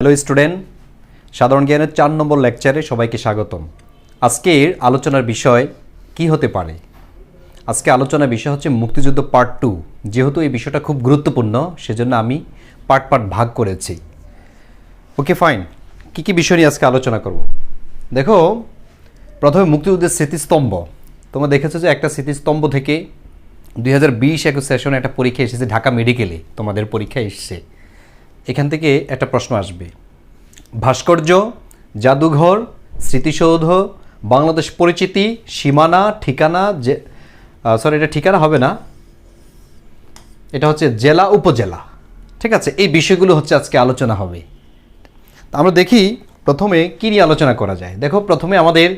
Hello student, সাধারণ জ্ঞানের 4 নম্বর লেকচারে সবাইকে স্বাগতম। আজকের আলোচনার বিষয় কি হতে পারে? আজকে আলোচনার বিষয় হচ্ছে মুক্তিযুদ্ধ পার্ট 2। যেহেতু এই বিষয়টা খুব গুরুত্বপূর্ণ, সেজন্য আমি পার্ট ভাগ করেছি। ওকে ফাইন, কী বিষয় নিয়ে আজকে আলোচনা করব? দেখো, প্রথমে মুক্তিযুদ্ধের স্মৃতিস্তম্ভ। তোমরা দেখেছো যে একটা স্মৃতিস্তম্ভ থেকে 2020-21 সেশনে একটা পরীক্ষা এসেছে, ঢাকা মেডিকেলে তোমাদের পরীক্ষা এসেছে। এখান থেকে একটা প্রশ্ন আসবে, ভাস্কর্য, জাদুঘর, স্মৃতিসৌধ, বাংলাদেশ পরিচিতি, সীমানা, ঠিকানা, এটা ঠিকানা হবে না, এটা হচ্ছে জেলা উপজেলা। ঠিক আছে, এই বিষয়গুলো হচ্ছে আজকে আলোচনা হবে। আমরা দেখি প্রথমে কী নিয়ে আলোচনা করা যায়। দেখো, প্রথমে আমাদের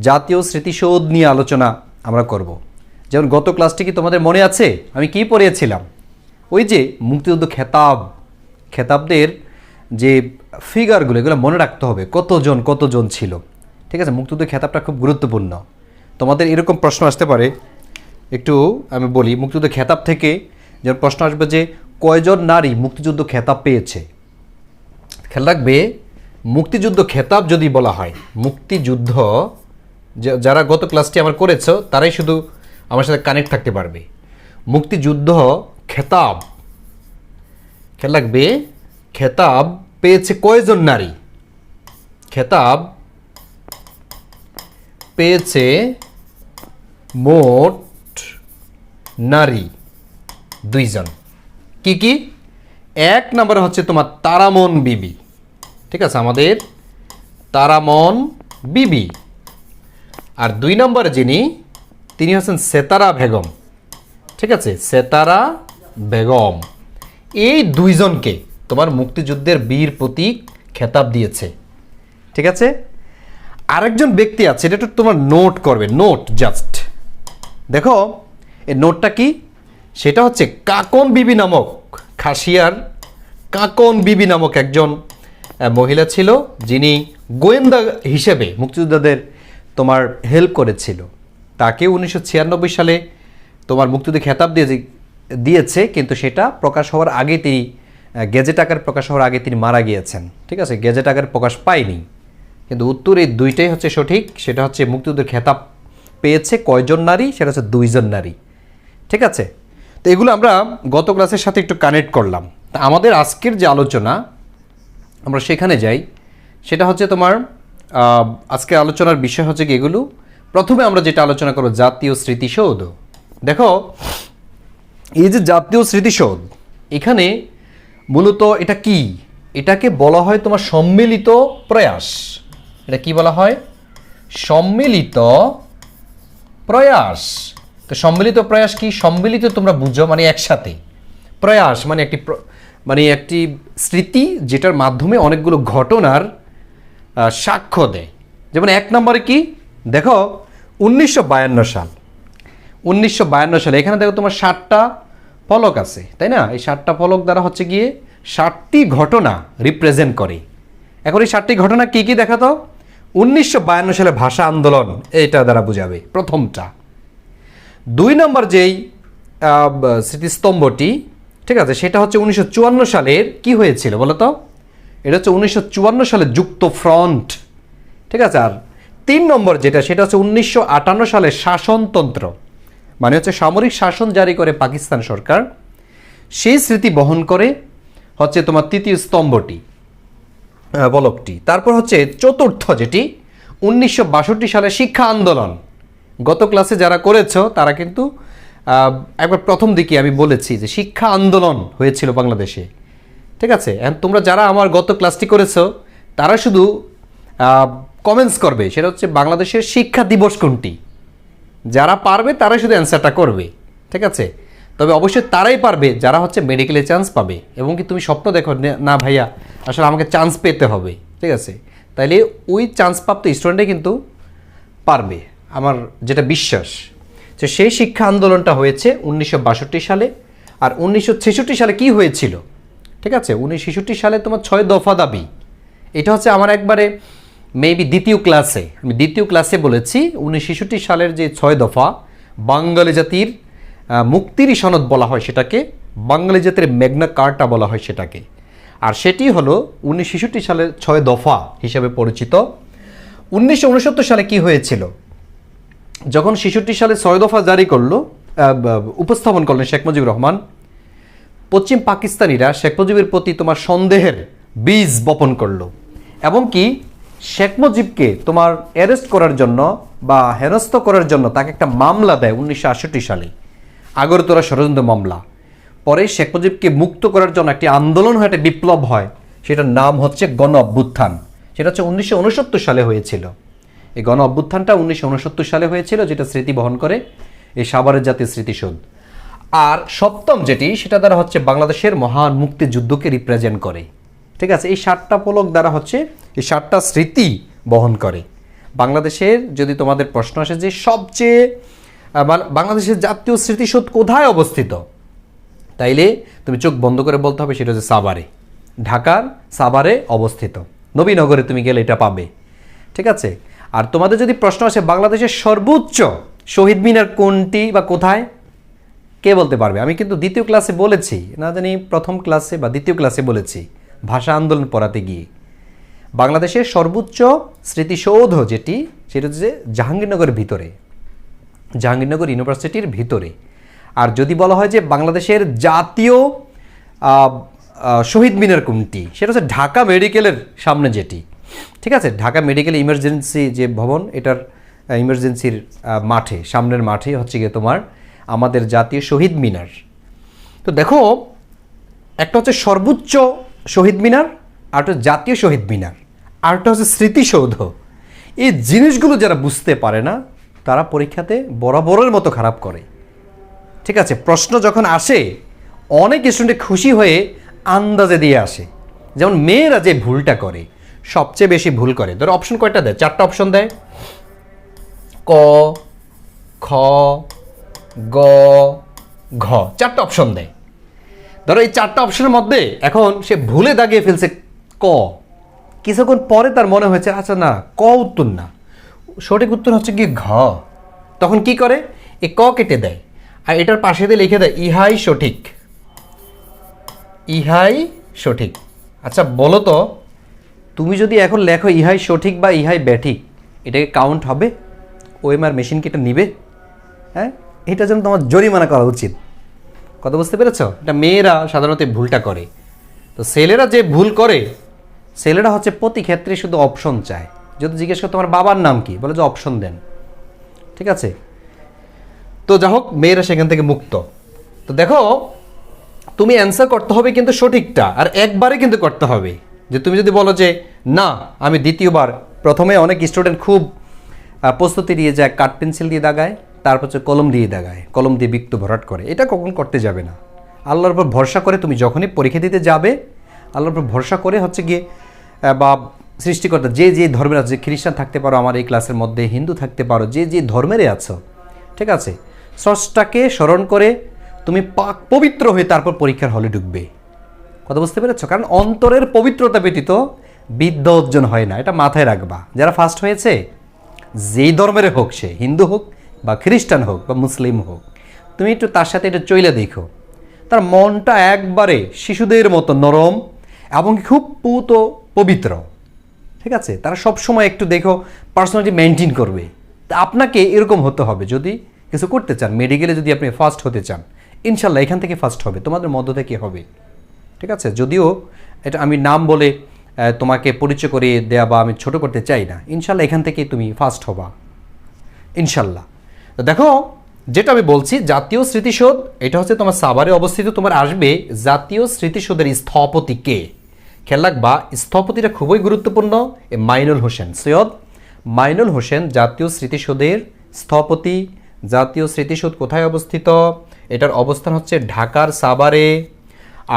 জাতীয় স্মৃতিসৌধ নিয়ে আলোচনা আমরা করব। যেমন গত ক্লাসটি কি তোমাদের মনে আছে আমি কি পড়িয়েছিলাম? ওই যে মুক্তিযুদ্ধ খেতাবদের যে ফিগারগুলো, এগুলো মনে রাখতে হবে, কতজন ছিল। ঠিক আছে, মুক্তিযুদ্ধ খেতাবটা খুব গুরুত্বপূর্ণ। তোমাদের এরকম প্রশ্ন আসতে পারে, একটু আমি বলি। মুক্তিযুদ্ধ খেতাব থেকে যেমন প্রশ্ন আসবে যে কয়জন নারী মুক্তিযুদ্ধ খেতাব পেয়েছে। খেয়াল রাখবে, মুক্তিযুদ্ধ খেতাব যদি বলা হয়, মুক্তিযুদ্ধ, যারা গত ক্লাসটি আমার করেছো তারাই শুধু আমার সাথে কানেক্ট থাকতে পারবে। মুক্তিযুদ্ধ খেতাব, খেয়াল রাখবে, খেতাব পেয়েছে কয়জন নারী? খেতাব পেয়েছে মোট নারী 2 জন। কি? এক নম্বরে হচ্ছে তোমার তারামন বিবি। ঠিক আছে, আমাদের তারামন বিবি। আর 2 নম্বরে তিনি হচ্ছেন সেতারা বেগম। ঠিক আছে, সেতারা বেগম। এই 2 জনকে তোমার মুক্তিযুদ্ধের বীর প্রতীক খেতাব দিয়েছে। ঠিক আছে, আরেকজন ব্যক্তি আছে, এটা একটু তোমার নোট করবে, নোট জাস্ট। দেখো, এই নোটটা কি? সেটা হচ্ছে কাকন বিবি নামক, খাসিয়ার কাকন বিবি নামক একজন মহিলা ছিল, যিনি গোয়েন্দা হিসেবে মুক্তিযোদ্ধাদের তোমার হেল্প করেছিল। তাকে 1996 সালে তোমার মুক্তিযুদ্ধ খেতাব দিয়েছে, কিন্তু সেটা প্রকাশ হওয়ার আগে তিনি, গেজেট আকারে প্রকাশ হওয়ার আগে তিনি মারা গিয়েছেন। ঠিক আছে, গেজেট আকারে প্রকাশ পায়নি। কিন্তু উত্তর এই 2টাই হচ্ছে সঠিক। সেটা হচ্ছে মুক্তিযুদ্ধের খেতাব পেয়েছে কয়জন নারী, সেটা হচ্ছে 2 জন নারী। ঠিক আছে, তো এগুলো আমরা গত ক্লাসের সাথে একটু কানেক্ট করলাম। তা আমাদের আজকের যে আলোচনা, আমরা সেখানে যাই। সেটা হচ্ছে তোমার আজকের আলোচনার বিষয় হচ্ছে কি এগুলো। প্রথমে আমরা যেটা আলোচনা করব, জাতীয় স্মৃতিসৌধ। দেখো, এই যে জাতীয় স্মৃতিসৌধ, এখানে মূলত এটা কি? এটাকে বলা হয় তোমার সম্মিলিত প্রয়াস। এটা কি বলা হয়? সম্মিলিত প্রয়াস। তো সম্মিলিত প্রয়াস কি? সম্মিলিত তোমরা বুঝো মানে একসাথে, প্রয়াস মানে একটি স্মৃতি যেটার মাধ্যমে অনেকগুলো ঘটনার সাক্ষ্য দেয়। যেমন 1 নম্বরে কি দেখো, 1952 সাল। 1952 সালে এখানে দেখো তোমার 7টা ফলক আছে, তাই না? এই 7টা ফলক দ্বারা হচ্ছে গিয়ে 7টি ঘটনা রিপ্রেজেন্ট করে। এখন এই 7টি ঘটনা কি দেখাতো? 1952 সালে ভাষা আন্দোলন, এটা দ্বারা বোঝাবে প্রথমটা। 2 নম্বর যেই স্মৃতিস্তম্ভটি, ঠিক আছে, সেটা হচ্ছে 1954 সালের কি হয়েছিল বলো তো? এটা হচ্ছে 1954 সালে যুক্ত ফ্রন্ট। ঠিক আছে, আর 3 নম্বর যেটা, সেটা হচ্ছে 1958 সালের শাসনতন্ত্র, মানে হচ্ছে সামরিক শাসন জারি করে পাকিস্তান সরকার। সেই স্মৃতি বহন করে হচ্ছে তোমার 3য় স্তম্ভটি, বলকটি। তারপর হচ্ছে 4র্থ যেটি, 1962 সালে শিক্ষা আন্দোলন। গত ক্লাসে যারা করেছো তারা কিন্তু একবার প্রথম দিকে আমি বলেছি যে শিক্ষা আন্দোলন হয়েছিল বাংলাদেশে। ঠিক আছে, তোমরা যারা আমার গত ক্লাসটি করেছো তারা শুধু কমেন্টস করবে, সেটা হচ্ছে বাংলাদেশের শিক্ষা দিবস কোনটি। যারা পারবে তারাই শুধু অ্যান্সারটা করবে। ঠিক আছে, তবে অবশ্যই তারাই পারবে যারা হচ্ছে মেডিকেলে চান্স পাবে। এবং কি তুমি স্বপ্ন দেখো না ভাইয়া আসলে আমাকে চান্স পেতে হবে, ঠিক আছে, তাইলে ওই চান্স প্রাপ্ত স্টুডেন্টই কিন্তু পারবে, আমার যেটা বিশ্বাস। তো সেই শিক্ষা আন্দোলনটা হয়েছে 1962 সালে। আর 1966 সালে কি হয়েছিল? ঠিক আছে, 1966 সালে তোমার 6 দফা দাবি। এটা হচ্ছে আমার একবারে মেবি আমি দ্বিতীয় ক্লাসে বলেছি 1966 সালের যে 6 দফা, বাঙালি জাতির মুক্তির সনদ বলা হয় সেটাকে, বাঙালি জাতির ম্যাগনা কার্টা বলা হয় সেটাকে। আর সেটি হলো 1966 সালের 6 দফা হিসেবে পরিচিত। 1969 সালে কি হয়েছিল, যখন 66 সালে 6 দফা জারি করলো, উপস্থাপন করলেন শেখ মুজিবুর রহমান, পশ্চিম পাকিস্তানিরা শেখ মুজিবের প্রতি তোমার সন্দেহের বীজ বপন করলো, এবং কি শেখ মুজিবকে তোমার অ্যারেস্ট করার জন্য বা হেনস্থ করার জন্য তাকে একটা মামলা দেয় 1968 সালে, আগরতলা ষড়যন্ত্র মামলা। পরে শেখ মুজিবকে মুক্ত করার জন্য একটি আন্দোলন হয়, একটা বিপ্লব হয়, সেটার নাম হচ্ছে গণ অভ্যুত্থান। সেটা হচ্ছে 1969 সালে হয়েছিল। এই গণ অভ্যুত্থানটা 1969 সালে হয়েছিল, যেটা স্মৃতি বহন করে এই সাভারের জাতীয় স্মৃতিসৌধ। আর সপ্তম যেটি, সেটা দ্বারা হচ্ছে বাংলাদেশের মহান মুক্তিযুদ্ধকে রিপ্রেজেন্ট করে। ঠিক আছে, এই 7টা পলক দ্বারা হচ্ছে এই 7টা স্মৃতি বহন করে। বাংলাদেশের যদি তোমাদের প্রশ্ন আসে যে সবচেয়ে বাংলাদেশের জাতীয় স্মৃতিসৌধ কোথায় অবস্থিত, তাইলে তুমি চোখ বন্ধ করে বলতে হবে সেটা হচ্ছে সাভারে, ঢাকার সাভারে অবস্থিত। নবীনগরে তুমি গেলে এটা পাবে। ঠিক আছে, আর তোমাদের যদি প্রশ্ন আসে বাংলাদেশের সর্বোচ্চ শহীদ মিনার কোনটি বা কোথায়, কে বলতে পারবে? আমি কিন্তু দ্বিতীয় ক্লাসে বলেছি, না জানি প্রথম ক্লাসে বা দ্বিতীয় ক্লাসে বলেছি, ভাষা আন্দোলন পড়াতে গিয়ে, বাংলাদেশের সর্বোচ্চ স্মৃতিসৌধ যেটি, সেটা হচ্ছে জাহাঙ্গীরনগরের ভিতরে, জাহাঙ্গীরনগর ইউনিভার্সিটির ভিতরে। আর যদি বলা হয় যে বাংলাদেশের জাতীয় শহীদ মিনার কোনটি, সেটা হচ্ছে ঢাকা মেডিকেলের সামনে যেটি। ঠিক আছে, ঢাকা মেডিকেল ইমার্জেন্সি যে ভবন, এটার ইমার্জেন্সির মাঠে, সামনের মাঠে হচ্ছে গিয়ে তোমার আমাদের জাতীয় শহীদ মিনার। তো দেখো, একটা হচ্ছে সর্বোচ্চ শহীদ মিনার, আর একটা জাতীয় শহীদ মিনার, আর একটা হচ্ছে স্মৃতিসৌধ। এই জিনিসগুলো যারা বুঝতে পারে না, তারা পরীক্ষাতে বরাবরের মতো খারাপ করে। ঠিক আছে, প্রশ্ন যখন আসে অনেক স্টুডেন্ট খুশি হয়ে আন্দাজে দিয়ে আসে। যেমন মেয়েরা যে ভুলটা করে, সবচেয়ে বেশি ভুল করে, ধরো অপশন কয়টা দেয়? 4টা অপশন দেয়, ক, খ, গ, ঘ, 4টা অপশন দেয়। ধরো এই 4টা অপশনের মধ্যে এখন সে ভুলে দাগিয়ে ফেলছে ক, কিছুক্ষণ পরে তার মনে হয়েছে আচ্ছা না, ক উত্তর না, সঠিক উত্তর হচ্ছে কি ঘ। তখন কি করে? এ ক কেটে দেয়, আর এটার পাশে দিয়ে লিখে দেয় ইহাই সঠিক, ইহাই সঠিক। আচ্ছা বলো তো, তুমি যদি এখন লেখো ইহাই সঠিক বা ইহাই ব্যাঠিক, এটাকে কাউন্ট হবে? ওএমআর মেশিন কি এটা নিবে? হ্যাঁ, এটা যেন তোমার জরিমানা করা উচিত। কথা বুঝতে পেরেছ? এটা মেয়েরা সাধারণত ভুলটা করে। তো ছেলেরা যে ভুল করে, ছেলেরা হচ্ছে প্রতি ক্ষেত্রে শুধু অপশন চায়। যদি জিজ্ঞেস করো তোমার বাবার নাম কি, বলে যে অপশন দেন। ঠিক আছে, তো যা হোক, মেয়েরা সেখান থেকে মুক্ত। তো দেখো, তুমি অ্যান্সার করতে হবে কিন্তু সঠিকটা, আর একবারে কিন্তু করতে হবে। যে তুমি যদি বলো যে না আমি দ্বিতীয়বার, প্রথমে অনেক স্টুডেন্ট খুব প্রস্তুতি দিয়ে যায়, কাঠ পেন্সিল দিয়ে দাগায়, তারপর হচ্ছে কলম দিয়ে দাগায়, কলম দিয়ে বিক্ত ভরাট করে, এটা কখন করতে যাবে না। আল্লাহর উপর ভরসা করে তুমি যখনই পরীক্ষা দিতে যাবে, আল্লাহর উপর ভরসা করে হচ্ছে গিয়ে, বা সৃষ্টিকর্তা যে যে ধর্মের আছে, খ্রিস্টান থাকতে পারো আমার এই ক্লাসের মধ্যে, হিন্দু থাকতে পারো, যে যে ধর্মেরই আছো, ঠিক আছে, স্রষ্টাকে স্মরণ করে তুমি পাক পবিত্র হয়ে তারপর পরীক্ষার হলে ঢুকবে। কথা বুঝতে পেরেছ? কারণ অন্তরের পবিত্রতা ব্যতীত বিদ্যা অর্জন হয় না, এটা মাথায় রাখবা। যারা ফার্স্ট হয়েছে, যেই ধর্মের হোক, সে হিন্দু হোক বা খ্রিস্টান হোক বা মুসলিম হোক, তুমি একটু তার সাথে এটা চইলে দেখো, তার মনটা একবারে শিশুদের মতো নরম এবং খুব পুত পবিত্র। ঠিক আছে, তারা সবসময় একটু দেখো পার্সোনালিটি মেনটেন করবে। তা আপনাকে এরকম হতে হবে যদি কিছু করতে চান। মেডিকেলে যদি আপনি ফার্স্ট হতে চান, ইনশাল্লাহ এখান থেকে ফার্স্ট হবে, তোমাদের মধ্য থেকে হবে। ঠিক আছে, যদিও এটা আমি নাম বলে তোমাকে পরিচয় করিয়ে দেয়া বা আমি ছোট করতে চাই না, ইনশাল্লাহ এখান থেকেই তুমি ফার্স্ট হবা ইনশাল্লাহ। তো দেখো, যেটা আমি বলছি, জাতীয় স্মৃতিসৌধ এটা হচ্ছে তোমার সাভারে অবস্থিত। তোমার আসবে জাতীয় স্মৃতিসৌধের স্থপতি কে, খেয়াল রাখবা, স্থপতিটা খুবই গুরুত্বপূর্ণ। মাইনুল হোসেন, সৈয়দ মাইনুল হোসেন জাতীয় স্মৃতিসৌধের স্থপতি। জাতীয় স্মৃতিসৌধ কোথায় অবস্থিত? এটার অবস্থান হচ্ছে ঢাকার সাভারে।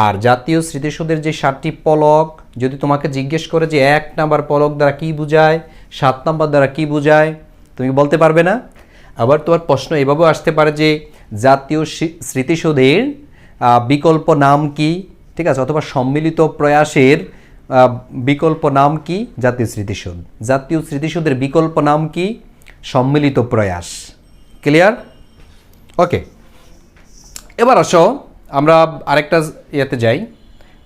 আর জাতীয় স্মৃতিসৌধের যে 7টি পলক, যদি তোমাকে জিজ্ঞেস করে যে 1 নাম্বার পলক দ্বারা কি বোঝায়, 7 নাম্বার দ্বারা কি বোঝায়, তুমি বলতে পারবে না। আবার তোমার প্রশ্ন এভাবেও আসতে পারে যে জাতীয় স্মৃতিসৌধের বিকল্প নাম কি, ঠিক আছে, অথবা সম্মিলিত প্রয়াসের বিকল্প নাম কি? জাতীয় স্মৃতিসৌধ। জাতীয় স্মৃতিসৌধের বিকল্প নাম কি? সম্মিলিত প্রয়াস। ক্লিয়ার? ওকে, এবার আসো আমরা আরেকটা ইয়েতে যাই।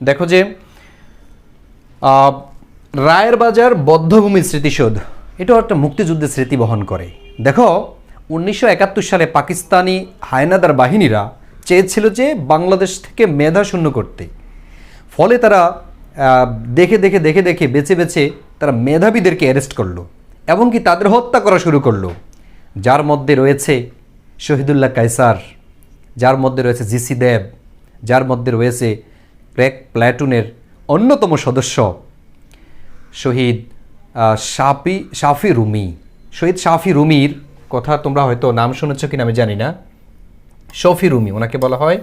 দেখো যে আহ, রায়ের বাজার বদ্ধভূমি স্মৃতিসৌধ, এটাও একটা মুক্তিযুদ্ধের স্মৃতি বহন করে। দেখো 1971 সালে পাকিস্তানি হায়নাদার বাহিনীরা চেয়েছিল যে বাংলাদেশ থেকে মেধা শূন্য করতে। ফলে তারা দেখে দেখে দেখে দেখে বেছে বেছে তারা মেধাবীদেরকে অ্যারেস্ট করলো, এমনকি তাদের হত্যা করা শুরু করলো। যার মধ্যে রয়েছে শহীদুল্লাহ কায়সার, যার মধ্যে রয়েছে জিসি দেব, যার মধ্যে রয়েছে ক্র্যাক প্ল্যাটুনের অন্যতম সদস্য শহীদ শাফি রুমি। শহীদ শাফি রুমির কথা তোমরা হয়তো নাম শুনেছ কিনা আমি জানি না। শফি রুমি, ওনাকে বলা হয়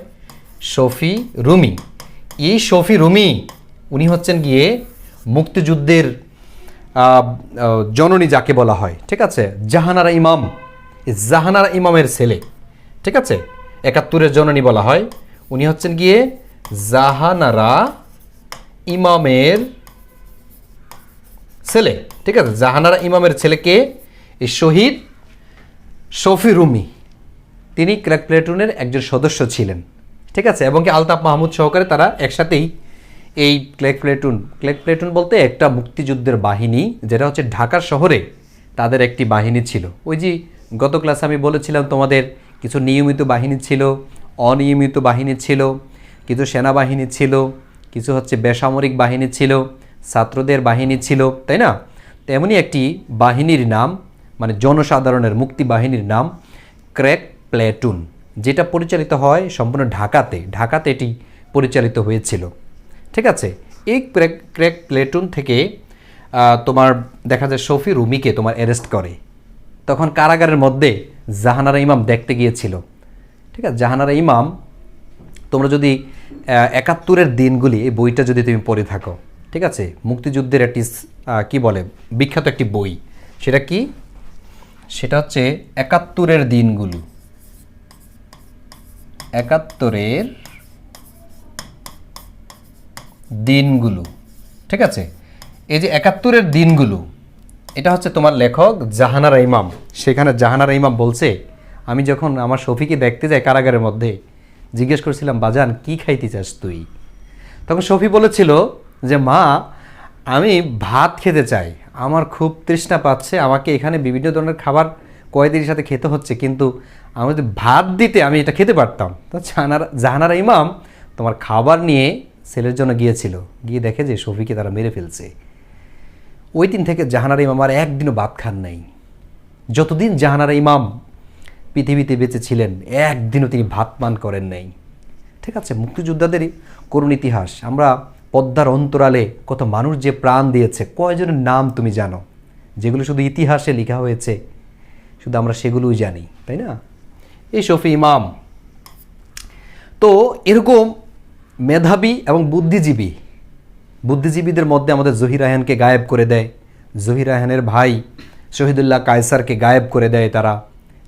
শফি রুমি। এই শফি রুমি উনি হচ্ছেন গিয়ে মুক্তিযুদ্ধের জননী যাকে বলা হয়, ঠিক আছে, জাহানারা ইমাম। জাহানারা ইমামের ছেলে, ঠিক আছে, 71-এর জননী বলা হয়। উনি হচ্ছেন গিয়ে জাহানারা ইমামের ছেলে, ঠিক আছে। জাহানারা ইমামের ছেলেকে এই শহীদ শফি রুমি, তিনি ক্র্যাক প্লেটুনের একজন সদস্য ছিলেন, ঠিক আছে। এবং কি আলতাফ মাহমুদ সহকারে তারা একসাথেই এই ক্র্যাক প্লেটুন বলতে একটা মুক্তিযুদ্ধের বাহিনী, যেটা হচ্ছে ঢাকা শহরে তাদের একটি বাহিনী ছিল। ওই যে গত ক্লাসে আমি বলেছিলাম তোমাদের কিছু নিয়মিত বাহিনী ছিল, অনিয়মিত বাহিনী ছিল, কিছু সেনাবাহিনী ছিল, কিছু হচ্ছে বেসামরিক বাহিনী ছিল, ছাত্রদের বাহিনী ছিল, তাই না? তেমনই একটি বাহিনীর নাম, মানে জনসাধারণের মুক্তি বাহিনীর নাম ক্র্যাক প্লেটুন, যেটা পরিচালিত হয় সম্পূর্ণ ঢাকাতে এটি পরিচালিত হয়েছিল, ঠিক আছে। এই ক্র্যাক প্লেটুন থেকে তোমার দেখা যায় শফি রুমিকে তোমার অ্যারেস্ট করে। তখন কারাগারের মধ্যে জাহানারা ইমাম দেখতে গিয়েছিল, ঠিক আছে। জাহানারা ইমাম, তোমরা যদি 71-এর দিনগুলি এই বইটা যদি তুমি পড়ে থাকো, ঠিক আছে, মুক্তিযুদ্ধের একটি কি বলে বিখ্যাত একটি বই, সেটা কি? সেটা হচ্ছে 71-এর দিনগুলো। 71-এর দিনগুলো, ঠিক আছে। এই যে 71-এর দিনগুলো, এটা হচ্ছে তোমার লেখক জাহানারা ইমাম। সেখানে জাহানারা ইমাম বলছে, আমি যখন আমার শফিকে দেখতে যাই কারাগারের মধ্যে, জিজ্ঞেস করছিলাম, বাজান কি খাইতে চাস তুই? তখন শফি বলেছিল যে মা, আমি ভাত খেতে চাই, আমার খুব তৃষ্ণা পাচ্ছে, আমাকে এখানে বিভিন্ন ধরনের খাবার কয়েদির সাথে খেতে হচ্ছে, কিন্তু আমি যদি ভাত দিতে আমি এটা খেতে পারতাম। তো জাহানারা ইমাম তোমার খাবার নিয়ে ছেলের জন্য গিয়েছিল, গিয়ে দেখে যে শফিকে তারা মেরে ফেলছে। ওই দিন থেকে জাহানারা ইমাম আর একদিনও ভাত খান নাই। যতদিন জাহানারা ইমাম পৃথিবীতে বেঁচে ছিলেন, একদিনও তিনি ভাত পান করেন নাই, ঠিক আছে। মুক্তিযোদ্ধাদেরই করুণ ইতিহাস। আমরা পদ্মার অন্তরালে কত মানুষ যে প্রাণ দিয়েছে, কয়জনের নাম তুমি জানো? যেগুলো শুধু ইতিহাসে লেখা হয়েছে, শুধু আমরা সেগুলোই জানি, তাই না? এই শফি ইমাম তো এরকম মেধাবী এবং বুদ্ধিজীবীদের মধ্যে আমাদের জহির রায়হানকে গায়েব করে দেয়, জহির রায়হানের ভাই শহীদুল্লাহ কায়সারকে গায়েব করে দেয় তারা,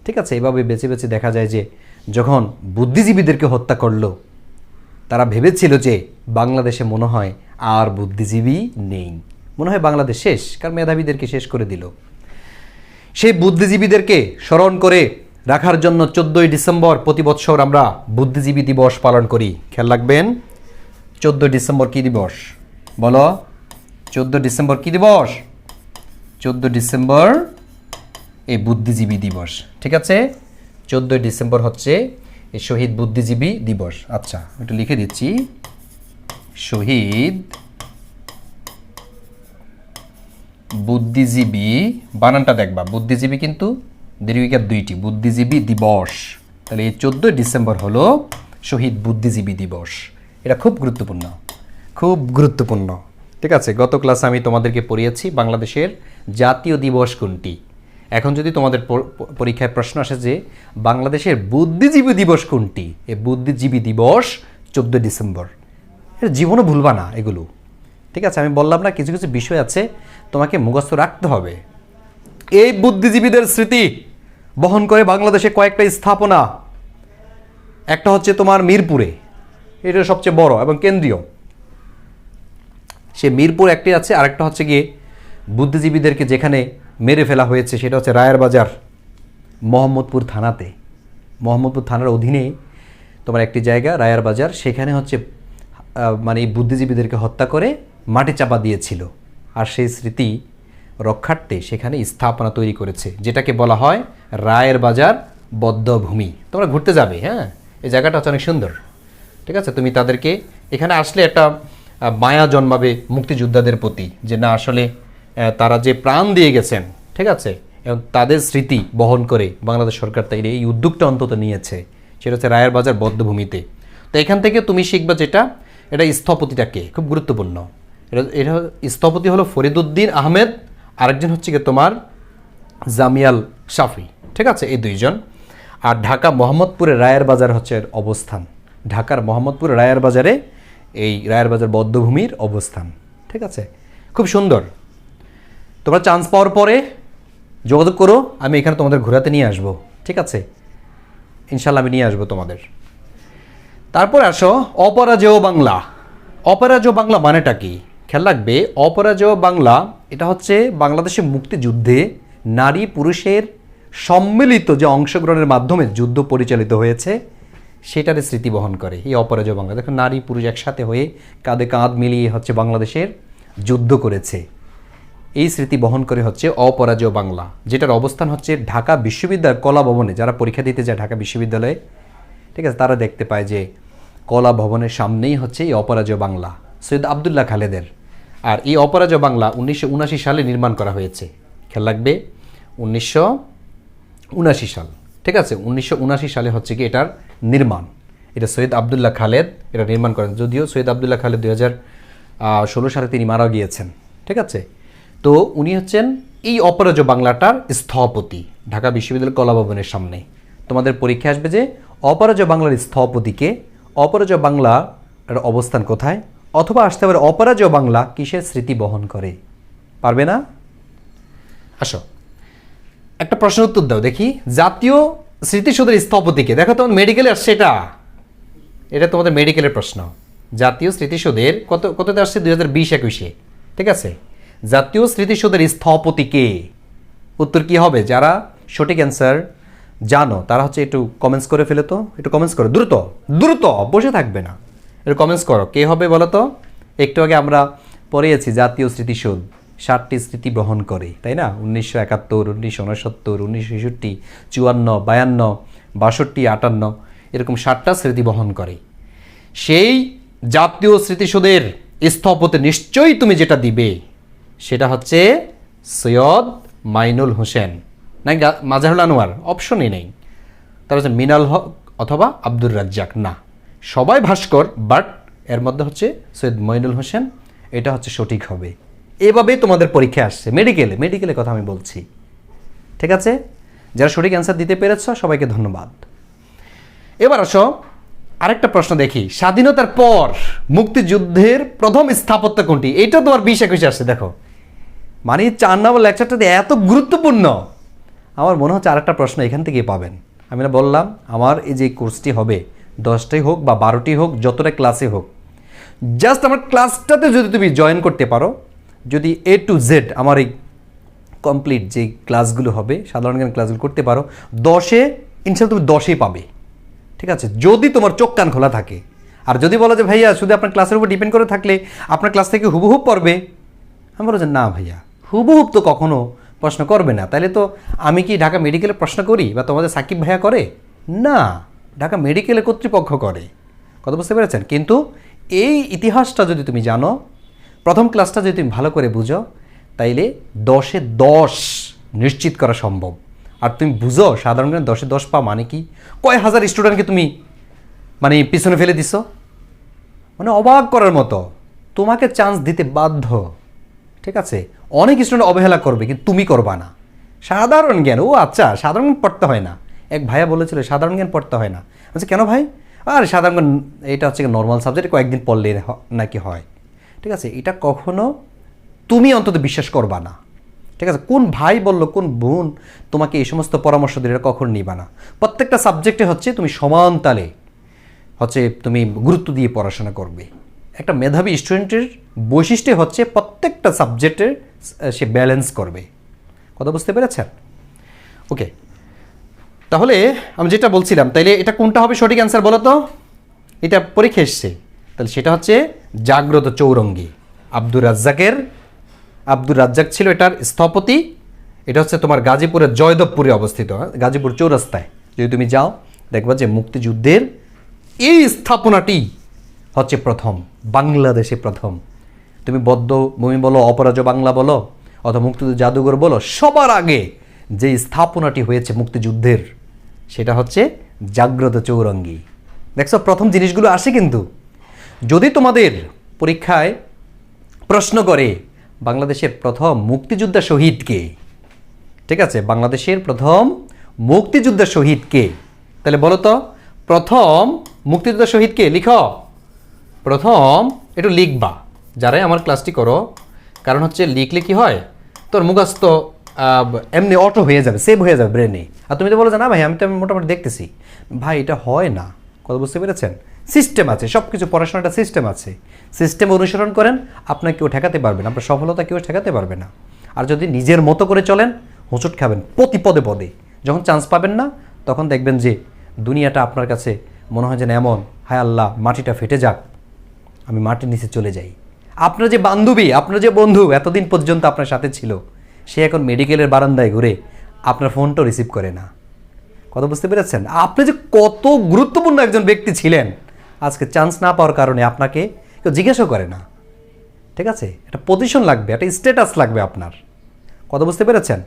ঠিক আছে। এভাবে বেছে বেছে দেখা যায় যে যখন বুদ্ধিজীবীদেরকে হত্যা করলো, তারা ভেবেছিল যে বাংলাদেশে মনে হয় আর বুদ্ধিজীবী নেই, মনে হয় বাংলাদেশ শেষ, কারণ মেধাবীদেরকে শেষ করে দিল। সেই বুদ্ধিজীবীদেরকে স্মরণ করে রাখার জন্য 14ই ডিসেম্বর প্রতি বছর আমরা বুদ্ধিজীবী দিবস পালন করি। খেয়াল রাখবেন, 14 ডিসেম্বর কী দিবস বলো? 14 ডিসেম্বর কী দিবস? 14 ডিসেম্বর এই বুদ্ধিজীবী দিবস, ঠিক আছে। 14 ডিসেম্বর হচ্ছে এই শহীদ বুদ্ধিজীবী দিবস। আচ্ছা, একটু লিখে দিচ্ছি, শহীদ বুদ্ধিজীবী, বানানটা দেখবা, বুদ্ধিজীবী কিন্তু দীর্ঘিকার দুইটি, বুদ্ধিজীবী দিবস। তাহলে এই 14 ডিসেম্বর হলো শহীদ বুদ্ধিজীবী দিবস। এটা খুব গুরুত্বপূর্ণ, ঠিক আছে। গত ক্লাসে আমি তোমাদেরকে পড়িয়েছি বাংলাদেশের জাতীয় দিবস কোনটি। এখন যদি তোমাদের পরীক্ষায় প্রশ্ন আসে যে বাংলাদেশের বুদ্ধিজীবী দিবস কোনটি, এই বুদ্ধিজীবী দিবস 14 ডিসেম্বর। এটা জীবনও ভুলবা না এগুলো, ঠিক আছে। আমি বললাম না, কিছু কিছু বিষয় আছে তোমাকে মুখস্থ রাখতে হবে। এই বুদ্ধিজীবীদের স্মৃতি বহন করে বাংলাদেশে কয়েকটা স্থাপনা, একটা হচ্ছে তোমার মিরপুরে, এটা সবচেয়ে বড় এবং কেন্দ্রীয়, সে মিরপুর একটি আছে। আরেকটা হচ্ছে গিয়ে বুদ্ধিজীবীদেরকে যেখানে মেরে ফেলা হয়েছে সেটা হচ্ছে রায়ের বাজার মোহাম্মদপুর থানাতে, মোহাম্মদপুর থানার অধীনে তোমার একটি জায়গা রায়ের বাজার, সেখানে হচ্ছে মানে বুদ্ধিজীবীদেরকে হত্যা করে মাটি চাপা দিয়েছিল, আর সেই স্মৃতি রক্ষার্থে সেখানে স্থাপনা তৈরি করেছে, যেটাকে বলা হয় রায়ের বাজার বদ্ধভূমি। তোমরা ঘুরতে যাবে, হ্যাঁ, এই জায়গাটা হচ্ছে অনেক সুন্দর। ঠিক আছে, তুমি তাদেরকে এখানে আসলে একটা মায়া জন্মাবে মুক্তিযোদ্ধাদের প্রতি, যে না আসলে তারা যে প্রাণ দিয়ে গেছেন, ঠিক আছে, এবং তাদের স্মৃতি বহন করে বাংলাদেশ সরকার তাই এই উদ্যোগটা অন্তত নিয়েছে, সেটা হচ্ছে রায়ের বাজার বদ্ধভূমিতে। তো এখান থেকে তুমি শিখবা যেটা, এটা স্থপতিটাকে খুব গুরুত্বপূর্ণ। এটা স্থপতি হলো ফরিদউদ্দিন আহমেদ, আরেকজন হচ্ছে কি তোমার জামিয়াল শাফি, ঠিক আছে, এই দুইজন। আর ঢাকা মোহাম্মদপুরে রায়ের বাজার হচ্ছে অবস্থান, ঢাকার মোহাম্মদপুরে রায়ের বাজারে এই রায়ের বাজার বদ্ধভূমির অবস্থান। ঠিক আছে, খুব সুন্দর। তোমরা চান্স পাওয়ার পরে যোগাযোগ করো, আমি এখানে তোমাদের ঘোরাতে নিয়ে আসবো। ঠিক আছে, ইনশাল্লাহ আমি নিয়ে আসবো তোমাদের। তারপর আসো অপরাজেয় বাংলা। অপরাজেয় বাংলা মানেটা কি খেয়াল রাখবে। অপরাজেয় বাংলা এটা হচ্ছে বাংলাদেশের মুক্তিযুদ্ধে নারী পুরুষের সম্মিলিত যে অংশগ্রহণের মাধ্যমে যুদ্ধ পরিচালিত হয়েছে সেটার স্মৃতি বহন করে এই অপরাজেয় বাংলা। দেখো, নারী পুরুষ একসাথে হয়ে কাঁধে কাঁধ মিলিয়ে হচ্ছে বাংলাদেশের যুদ্ধ করেছে, এই স্মৃতি বহন করে হচ্ছে অপরাজেয় বাংলা, যেটার অবস্থান হচ্ছে ঢাকা বিশ্ববিদ্যালয় কলা ভবনে। যারা পরীক্ষা দিতে যায় ঢাকা বিশ্ববিদ্যালয়ে, ঠিক আছে, তারা দেখতে পায় যে কলা ভবনের সামনেই হচ্ছে এই অপরাজেয় বাংলা সৈয়দ আবদুল্লাহ খালেদের। আর এই অপরাজেয় বাংলা 1979 সালে নির্মাণ করা হয়েছে। খেয়াল রাখবে, 1979 সাল, ঠিক আছে, 1979 সালে হচ্ছে কি এটার নির্মাণ। এটা সৈয়দ আবদুল্লাহ খালেদ এটা নির্মাণ করেন, যদিও সৈয়দ আবদুল্লাহ খালেদ 2016 সালে তিনি মারা গিয়েছেন। ঠিক আছে, তো উনি হচ্ছেন এই অপরাজেয় বাংলাটার স্থপতি ঢাকা বিশ্ববিদ্যালয় কলা ভবনের সামনে। তোমাদের পরীক্ষা আসবে যে অপরাজেয় বাংলার স্থপতিকে, অপরাজেয় বাংলার অবস্থান কোথায়, অথবা আসতে পারে অপরাজেয় বাংলা কিসের স্মৃতি বহন করে। পারবে না? আসো একটা প্রশ্ন উত্তর দাও দেখি। জাতীয় স্মৃতিসৌধের স্থপতিকে, দেখো তোমার মেডিকেলে আসছে, এটা তোমাদের মেডিকেলের প্রশ্ন। জাতীয় স্মৃতিসৌধের কততে আসছে 2020-21-এ, ঠিক আছে। জাতীয় স্মৃতিসৌধের স্থপতিকে, উত্তর কি হবে? যারা সঠিক অ্যান্সার জানো তারা হচ্ছে একটু কমেন্টস করে ফেলে তো, একটু কমেন্টস করো, দ্রুত দ্রুত, বসে থাকবে না, একটু কমেন্টস করো। কে হবে বলো তো? একটু আগে আমরা পড়িয়েছি জাতীয় স্মৃতিসৌধ 60টি স্মৃতি বহন করে, তাই না? 1971, 1969, 1966, 54, 52, 62, 58 এরকম 60টা স্মৃতি বহন করে। সেই জাতীয় স্মৃতিসৌধের স্থপতি নিশ্চয়ই তুমি যেটা দিবে সেটা হচ্ছে সৈয়দ মাইনুল হোসেন, নাকি মাজারুল আনোয়ার, অপশনই নেই। তার হচ্ছে মিনাল হক অথবা আব্দুর রাজ্জাক। না, সবাই ভাস্কর, বাট এর মধ্যে হচ্ছে সৈয়দ মাইনুল হোসেন, এটা হচ্ছে সঠিক হবে। এভাবেই তোমাদের পরীক্ষা আসছে মেডিকেলে কথা আমি বলছি, ঠিক আছে। যারা সঠিক অ্যান্সার দিতে পেরেছ সবাইকে ধন্যবাদ। এবার আসো আরেকটা প্রশ্ন দেখি। স্বাধীনতার পর মুক্তিযুদ্ধের প্রথম স্থাপত্য কোনটি? এইটা তোমার 20-21 আসছে। দেখো, মানে 4 নম্বর লেকচারটাতে এত গুরুত্বপূর্ণ, আমার মনে হচ্ছে আরেকটা প্রশ্ন এখান থেকেই পাবেন। আমি না বললাম আমার এই যে কোর্সটি হবে 10টাই হোক বা 12টি হোক, যতটা ক্লাসে হোক, জাস্ট আমার ক্লাসটাতে যদি তুমি জয়েন করতে পারো, যদি A to Z আমার এই কমপ্লিট যে ক্লাসগুলো হবে, সাধারণ জ্ঞান ক্লাসগুলো করতে পারো, 10-এ ইনশাল্লাহ তুমি 10-এই পাবে, ঠিক আছে, যদি তোমার চোখ কান খোলা থাকে। আর যদি বলো যে ভাইয়া শুধু আপনার ক্লাসের উপর ডিপেন্ড করে থাকলে আপনার ক্লাস থেকে হুবহুব পড়বে, আমি বলো যে না ভাইয়া, হুবহুব তো কখনো প্রশ্ন করবে না। তাহলে তো আমি কি ঢাকা মেডিকেলে প্রশ্ন করি বা তোমাদের সাকিব ভাইয়া করে? না, ঢাকা মেডিকেলে কর্তৃপক্ষ করে। কথা বুঝতে পেরেছেন? কিন্তু এই ইতিহাসটা যদি তুমি জানো, প্রথম ক্লাসটা যদি তুমি ভালো করে বুঝো, তাইলে 10-এ 10 নিশ্চিত করা সম্ভব। আর তুমি বুঝো সাধারণ জ্ঞান 10-এ 10 পাও মানে কি? কয় হাজার স্টুডেন্টকে তুমি মানে পিছনে ফেলে দিছো, মানে অবাক করার মতো। তোমাকে চান্স দিতে বাধ্য, ঠিক আছে। অনেক স্টুডেন্ট অবহেলা করবে, কিন্তু তুমি করবা না। সাধারণ জ্ঞান, ও আচ্ছা, সাধারণ জ্ঞান পড়তে হয় না। এক ভাইয়া বলেছিল সাধারণ জ্ঞান পড়তে হয় না। আচ্ছা কেন ভাই? আর সাধারণ জ্ঞান এটা হচ্ছে নর্মাল সাবজেক্ট, কয়েকদিন পড়লে নাকি হয়, ঠিক আছে। এটা কখনো তুমি অন্তত বিশ্বাস করবা না, ঠিক আছে। কোন ভাই বললো, কোন বোন তোমাকে এই সমস্ত পরামর্শ দিলে এটা কখনো নিবা না। প্রত্যেকটা সাবজেক্টে হচ্ছে তুমি সমান তালে হচ্ছে তুমি গুরুত্ব দিয়ে পড়াশোনা করবে। একটা মেধাবী স্টুডেন্টের বৈশিষ্ট্য হচ্ছে প্রত্যেকটা সাবজেক্টের সে ব্যালেন্স করবে। কথা বুঝতে পেরেছেন? ওকে, তাহলে আমি যেটা বলছিলাম, তাইলে এটা কোনটা হবে সঠিক অ্যান্সার বলো তো? এটা পরীক্ষা এসছে, তাহলে সেটা হচ্ছে জাগ্রত চৌরঙ্গী। আব্দুর রাজ্জাক ছিল এটার স্থপতি। এটা হচ্ছে তোমার গাজীপুরের জয়দেবপুরে অবস্থিত, গাজীপুর চৌরাস্তায় যদি তুমি যাও দেখবা যে মুক্তিযুদ্ধের এই স্থাপনাটি হচ্ছে প্রথম, বাংলাদেশে প্রথম। তুমি বদ্ধভূমি বলো, অপরাজয় বাংলা বলো, অথবা মুক্তিযুদ্ধ জাদুঘর বলো, সবার আগে যে স্থাপনাটি হয়েছে মুক্তিযুদ্ধের সেটা হচ্ছে জাগ্রত চৌরঙ্গী। দেখছো প্রথম জিনিসগুলো আসে। কিন্তু যদি তোমাদের পরীক্ষায় প্রশ্ন করে বাংলাদেশের প্রথম মুক্তিযোদ্ধা শহীদ কে, ঠিক আছে, বাংলাদেশের প্রথম মুক্তিযোদ্ধা শহীদ কে, তাহলে বলো তো প্রথম মুক্তিযোদ্ধা শহীদ কে, লিখো প্রথম, একটু লিখবা যারাই আমার ক্লাসটি করো, কারণ হচ্ছে লিখলে কি হয় তোর মুখস্থ এমনি অটো হয়ে যাবে, সেভ হয়ে যাবে ব্রেনে। আর তুমি তো বলো যে না ভাই আমি তো মোটামুটি দেখতেছি, ভাই এটা হয় না, কথা বুঝতে পেরেছেন? সিস্টেম আছে, সব কিছু পড়াশোনাটা সিস্টেম আছে, সিস্টেম অনুসরণ করেন, আপনাকে কেউ ঠেকাতে পারবে না, আপনার সফলতা কেউ ঠেকাতে পারবে না। আর যদি নিজের মতো করে চলেন হোঁচট খাবেন প্রতি পদে পদে। যখন চান্স পাবেন না তখন দেখবেন যে দুনিয়াটা আপনার কাছে মনে হয় যেন এমন, হায় আল্লাহ মাটিটা ফেটে যাক, আমি মাটির নিচে চলে যাই। আপনার যে বান্ধবী, আপনার যে বন্ধু এতদিন পর্যন্ত আপনার সাথে ছিল, সে এখন মেডিকেলের বারান্দায় ঘুরে আপনার ফোনটাও রিসিভ করে না। কথা বুঝতে পেরেছেন? আপনি যে কত গুরুত্বপূর্ণ একজন ব্যক্তি ছিলেন, আজকে চান্স না পাওয়ার কারণে আপনাকে কেউ জিজ্ঞাসাও করে না। ঠিক আছে, একটা পজিশন লাগবে, একটা স্ট্যাটাস লাগবে আপনার। কথা বুঝতে পেরেছেন?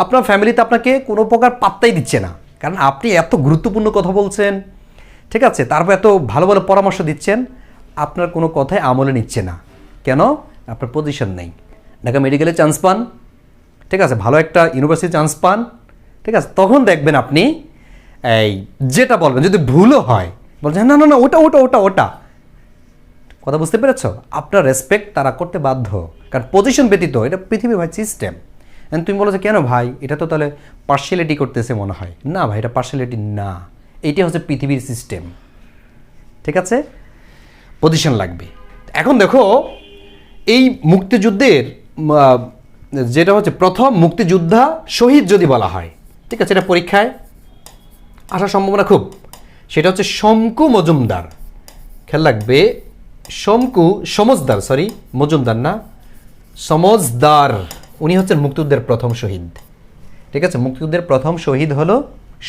আপনার ফ্যামিলিতে আপনাকে কোনো প্রকার পাত্তাই দিচ্ছে না, কারণ আপনি এত গুরুত্বপূর্ণ কথা বলছেন, ঠিক আছে, তারপর এত ভালো ভালো পরামর্শ দিচ্ছেন, আপনার কোনো কথাই আমলে নিচ্ছে না। কেন? আপনার পজিশন নেই। ঢাকা মেডিকেলে চান্স পান, ঠিক আছে, ভালো একটা ইউনিভার্সিটি চান্স পান, ঠিক আছে, তখন দেখবেন আপনি এই যেটা বলবেন যদি ভুলও হয় বলছেন না না না ওটা ওটা ওটা ওটা। কথা বুঝতে পেরেছ? আপনার রেসপেক্ট তারা করতে বাধ্য, কারণ পজিশন ব্যতীত এটা পৃথিবী ভাই সিস্টেম। তুমি বলো যে কেন ভাই এটা তো তাহলে পার্সিয়ালিটি করতেছে মনে হয়। না ভাই, এটা পার্সিয়ালিটি না, এইটা হচ্ছে পৃথিবীর সিস্টেম। ঠিক আছে, পজিশন লাগবে। এখন দেখো এই মুক্তিযুদ্ধের যেটা হচ্ছে প্রথম মুক্তিযোদ্ধা শহীদ যদি বলা হয়, ঠিক আছে, এটা পরীক্ষায় আসার সম্ভাবনা খুব, সেটা হচ্ছে শঙ্কু মজুমদার। খেয়াল রাখবে, মজুমদার না, সমজদার, উনি হচ্ছেন মুক্তিযুদ্ধের প্রথম শহীদ। ঠিক আছে, মুক্তিযুদ্ধের প্রথম শহীদ হলো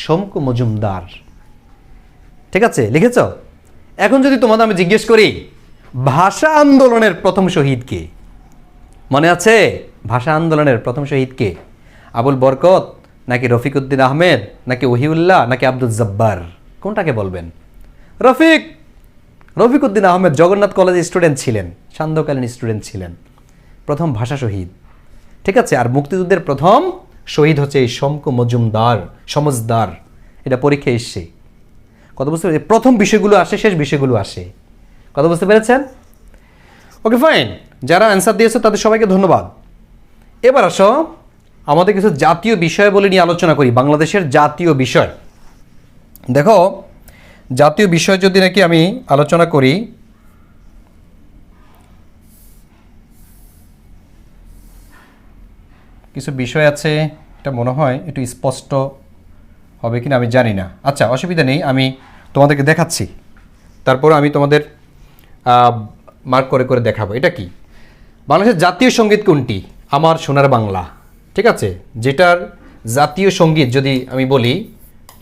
শঙ্কু মজুমদার। ঠিক আছে, লিখেছ? এখন যদি তোমাদের আমি জিজ্ঞেস করি ভাষা আন্দোলনের প্রথম শহীদ কে, মনে আছে? ভাষা আন্দোলনের প্রথম শহীদ কে? আবুল বরকত নাকি রফিকুদ্দিন আহমেদ নাকি ওহিউল্লাহ নাকি আব্দুল জব্বার? কোনটাকে বলবেন? রফিকুদ্দিন আহমেদ জগন্নাথ কলেজের স্টুডেন্ট ছিলেন, সান্ধ্যকালীন স্টুডেন্ট ছিলেন, প্রথম ভাষা শহীদ। ঠিক আছে, আর মুক্তিযুদ্ধের প্রথম শহীদ হচ্ছে এই শঙ্কু সমজদার। এটা পরীক্ষায় এসছে। কথা বুঝতে পেরেছি? প্রথম বিষয়গুলো আসে, শেষ বিষয়গুলো আসে। কথা বুঝতে পেরেছেন? ওকে ফাইন, যারা অ্যান্সার দিয়েছে তাদের সবাইকে ধন্যবাদ। এবার আসো আমাদের কিছু জাতীয় বিষয় বলে নিয়ে আলোচনা করি। বাংলাদেশের জাতীয় বিষয়, দেখো জাতীয় বিষয় যদি নাকি আমি আলোচনা করি, কিছু বিষয় আছে, এটা মনে হয় একটু স্পষ্ট হবে কিনা আমি জানি না। আচ্ছা, অসুবিধা নেই, আমি তোমাদেরকে দেখাচ্ছি, তারপর আমি তোমাদের মার্ক করে করে দেখাবো। এটা কি? বাংলাদেশের জাতীয় সঙ্গীত কোনটি? আমার সোনার বাংলা। ঠিক আছে, যেটার জাতীয় সঙ্গীত যদি আমি বলি,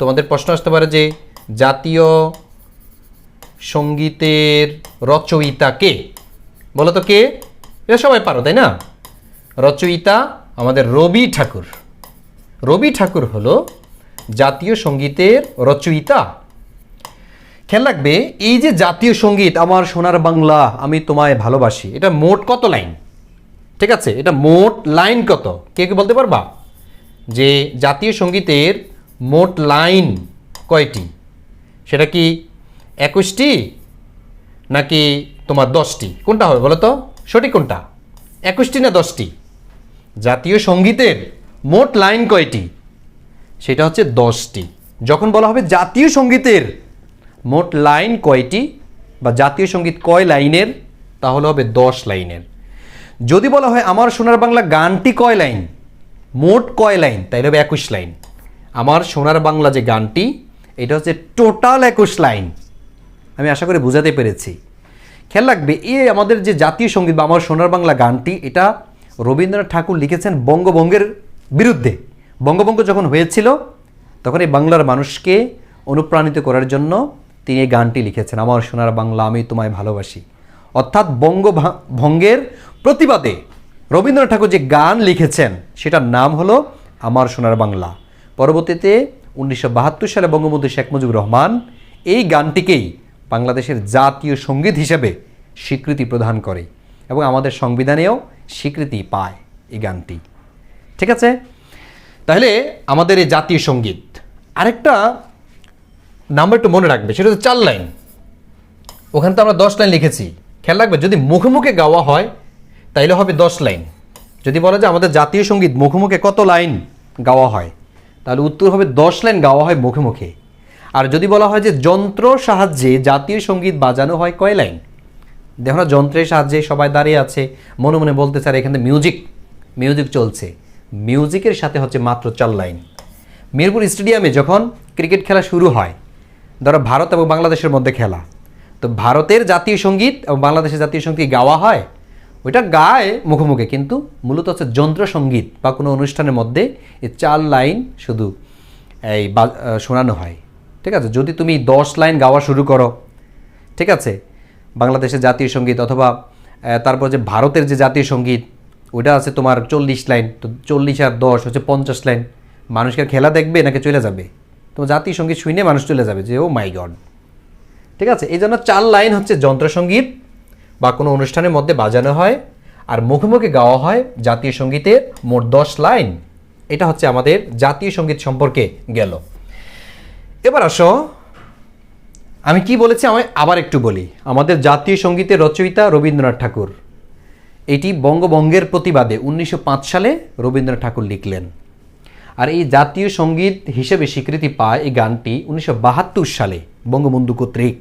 তোমাদের প্রশ্ন আসতে পারে যে জাতীয় সঙ্গীতের রচয়িতা কে? বলো তো কে? এটা সবাই পারো তাই না? রচয়িতা আমাদের রবি ঠাকুর। রবি ঠাকুর হলো জাতীয় সঙ্গীতের রচয়িতা। খেয়াল রাখবে, এই যে জাতীয় সঙ্গীত আমার সোনার বাংলা আমি তোমায় ভালোবাসি, এটা মোট কত লাইন? ঠিক আছে, এটা মোট লাইন কত? কে কে বলতে পারবা যে জাতীয় সঙ্গীতের মোট লাইন কয়টি? সেটা কি 21টি নাকি তোমার 10টি? কোনটা হবে বলো তো? সঠিক কোনটা? 21টি না 10টি? জাতীয় সঙ্গীতের মোট লাইন কয়টি? সেটা হচ্ছে 10টি। যখন বলা হবে জাতীয় সঙ্গীতের মোট লাইন কয়টি বা জাতীয় সঙ্গীত কয় লাইনের, তাহলে হবে 10 লাইনের। যদি বলা হয় আমার সোনার বাংলা গানটি কয় লাইন, মোট কয় লাইন, তাইলে হবে 21 লাইন। আমার সোনার বাংলা যে গানটি, এটা হচ্ছে টোটাল 21 লাইন। আমি আশা করি বুঝাতে পেরেছি। খেয়াল রাখবে এই আমাদের যে জাতীয় সঙ্গীত বা আমার সোনার বাংলা গানটি, এটা রবীন্দ্রনাথ ঠাকুর লিখেছেন বঙ্গভঙ্গের বিরুদ্ধে। বঙ্গভঙ্গ যখন হয়েছিল তখন এই বাংলার মানুষকে অনুপ্রাণিত করার জন্য তিনি এই গানটি লিখেছেন, আমার সোনার বাংলা আমি তোমায় ভালোবাসি। অর্থাৎ বঙ্গভঙ্গের প্রতিবাদে রবীন্দ্রনাথ ঠাকুর যে গান লিখেছেন সেটার নাম হলো আমার সোনার বাংলা। পরবর্তীতে 1972 সালে বঙ্গবন্ধু শেখ মুজিবুর রহমান এই গানটিকেই বাংলাদেশের জাতীয় সঙ্গীত হিসেবে স্বীকৃতি প্রদান করে এবং আমাদের সংবিধানেও স্বীকৃতি পায় এই গানটি। ঠিক আছে, তাহলে আমাদের এই জাতীয় সঙ্গীত আরেকটা নাম্বার একটু মনে রাখবে, সেটা হচ্ছে 4 লাইন। ওখানে তো আমরা 10 লাইন লিখেছি। খেয়াল রাখবে, যদি মুখে মুখে গাওয়া হয় তাইলে হবে 10 লাইন। যদি বলা যায় আমাদের জাতীয় সঙ্গীত মুখে মুখে কত লাইন গাওয়া হয়, তাহলে উত্তর হবে 10 লাইন গাওয়া হয় মুখে মুখে। আর যদি বলা হয় যে যন্ত্র সাহায্যে জাতীয় সঙ্গীত বাজানো হয় কয় লাইন, দেখো না যন্ত্রের সাহায্যে সবাই দাঁড়িয়ে আছে, মনে মনে বলতে চায় এখানে মিউজিক চলছে, মিউজিকের সাথে হচ্ছে মাত্র 4 লাইন। মিরপুর স্টেডিয়ামে যখন ক্রিকেট খেলা শুরু হয়, ধরো ভারত এবং বাংলাদেশের মধ্যে খেলা, তো ভারতের জাতীয় সঙ্গীত এবং বাংলাদেশের জাতীয় সঙ্গীত গাওয়া হয়, ওইটা গায় মুখে মুখে, কিন্তু মূলত হচ্ছে যন্ত্রসঙ্গীত বা কোনো অনুষ্ঠানের মধ্যে এই 4 লাইন শুধু এই শোনানো হয়। ঠিক আছে, যদি তুমি 10 লাইন গাওয়া শুরু করো, ঠিক আছে, বাংলাদেশের জাতীয় সঙ্গীত অথবা তারপর যে ভারতের যে জাতীয় সঙ্গীত ওইটা আছে তোমার 40 লাইন, তো 40 আর 10 হচ্ছে 50 লাইন। মানুষকে খেলা দেখবে নাকি চলে যাবে? তোমার জাতীয় সঙ্গীত শুনে মানুষ চলে যাবে যে ও মাই গড। ঠিক আছে, এই জন্য 4 লাইন হচ্ছে যন্ত্রসঙ্গীত বা কোনো অনুষ্ঠানের মধ্যে বাজানো হয়, আর মুখে মুখে গাওয়া হয় জাতীয় সঙ্গীতের মোট 10 লাইন। এটা হচ্ছে আমাদের জাতীয় সঙ্গীত সম্পর্কে গেল। এবার আসো, আমি কি বলেছি আমি আবার একটু বলি। আমাদের জাতীয় সঙ্গীতের রচয়িতা রবীন্দ্রনাথ ঠাকুর। এটি বঙ্গভঙ্গের প্রতিবাদে 1905 সালে রবীন্দ্রনাথ ঠাকুর লিখলেন। আর এই জাতীয় সঙ্গীত হিসেবে স্বীকৃতি পায় এই গানটি 1972 সালে বঙ্গবন্ধু কর্তৃক।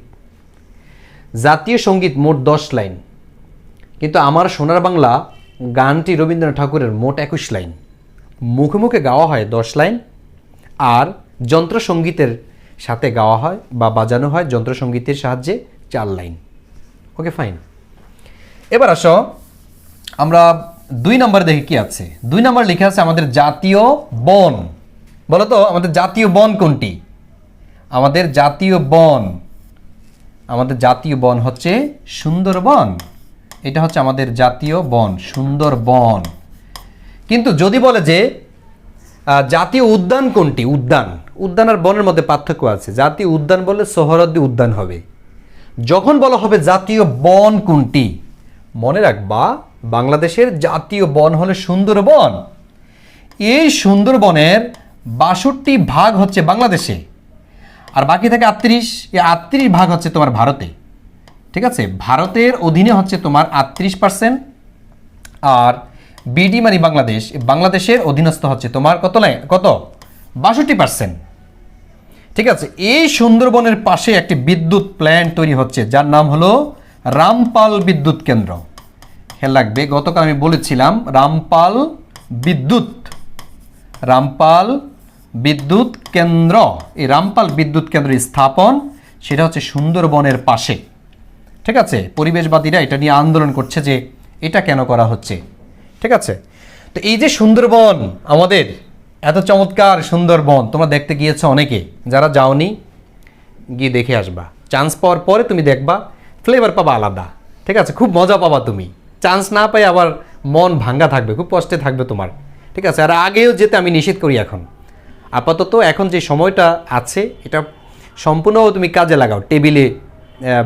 জাতীয় সঙ্গীত মোট 10 লাইন, কিন্তু আমার সোনার বাংলা গানটি রবীন্দ্রনাথ ঠাকুরের মোট 21 লাইন। মুখে মুখে গাওয়া হয় 10 লাইন, আর যন্ত্রসঙ্গীতের সাথে গাওয়া হয় বা বাজানো হয় যন্ত্রসঙ্গীতের সাহায্যে 4 লাইন। Okay fine. এবার আসো আমরা 2 নম্বরে দেখি কি আছে। 2 নম্বর লেখা আছে আমাদের জাতীয় বন। বলো তো আমাদের জাতীয় বন কোনটি? আমাদের জাতীয় বন হচ্ছে সুন্দরবন। এটা হচ্ছে আমাদের জাতীয় বন, সুন্দরবন। কিন্তু যদি বলে যে জাতীয় উদ্যান কোনটি, উদ্যান আর বনের মধ্যে পার্থক্য আছে। জাতীয় উদ্যান বললে সোহরাওয়ার্দী উদ্যান হবে। যখন বলা হবে জাতীয় বন কোনটি, মনে রাখবা বাংলাদেশের জাতীয় বন হলো সুন্দরবন। এই সুন্দরবনের 62 ভাগ হচ্ছে বাংলাদেশে, আর বাকি থাকে 38। এই 38 ভাগ হচ্ছে তোমার ভারতে। ঠিক আছে, ভারতের অধীনে হচ্ছে তোমার 38%, আর বিডি মানে বাংলাদেশের অধীনস্থ হচ্ছে তোমার কত 62%। ঠিক আছে, এই সুন্দরবনের পাশে একটি বিদ্যুৎ প্ল্যান্ট তৈরি হচ্ছে যার নাম হলো রামপাল বিদ্যুৎ কেন্দ্র। খেয়াল রাখবে, গতকাল আমি বলেছিলাম রামপাল বিদ্যুৎ কেন্দ্র। এই রামপাল বিদ্যুৎ কেন্দ্রের স্থাপন সেটা হচ্ছে সুন্দরবনের পাশে। ঠিক আছে, পরিবেশবাদীরা এটা নিয়ে আন্দোলন করছে যে এটা কেন করা হচ্ছে। ঠিক আছে, তো এই যে সুন্দরবন, আমাদের এত চমৎকার সুন্দরবন, তোমরা দেখতে গিয়েছো অনেকে, যারা যাওনি গিয়ে দেখে আসবা। চান্স পাওয়ার পরে তুমি দেখবা ফ্লেভার পাবা আলাদা। ঠিক আছে, খুব মজা পাবা তুমি। চান্স না পাই আবার মন ভাঙ্গা থাকবে, খুব কষ্টে থাকবে তোমার। ঠিক আছে, আর আগেও যেতে আমি নিষেধ করি। এখন আপাতত এখন যে সময়টা আছে এটা সম্পূর্ণ তুমি কাজে লাগাও, টেবিলে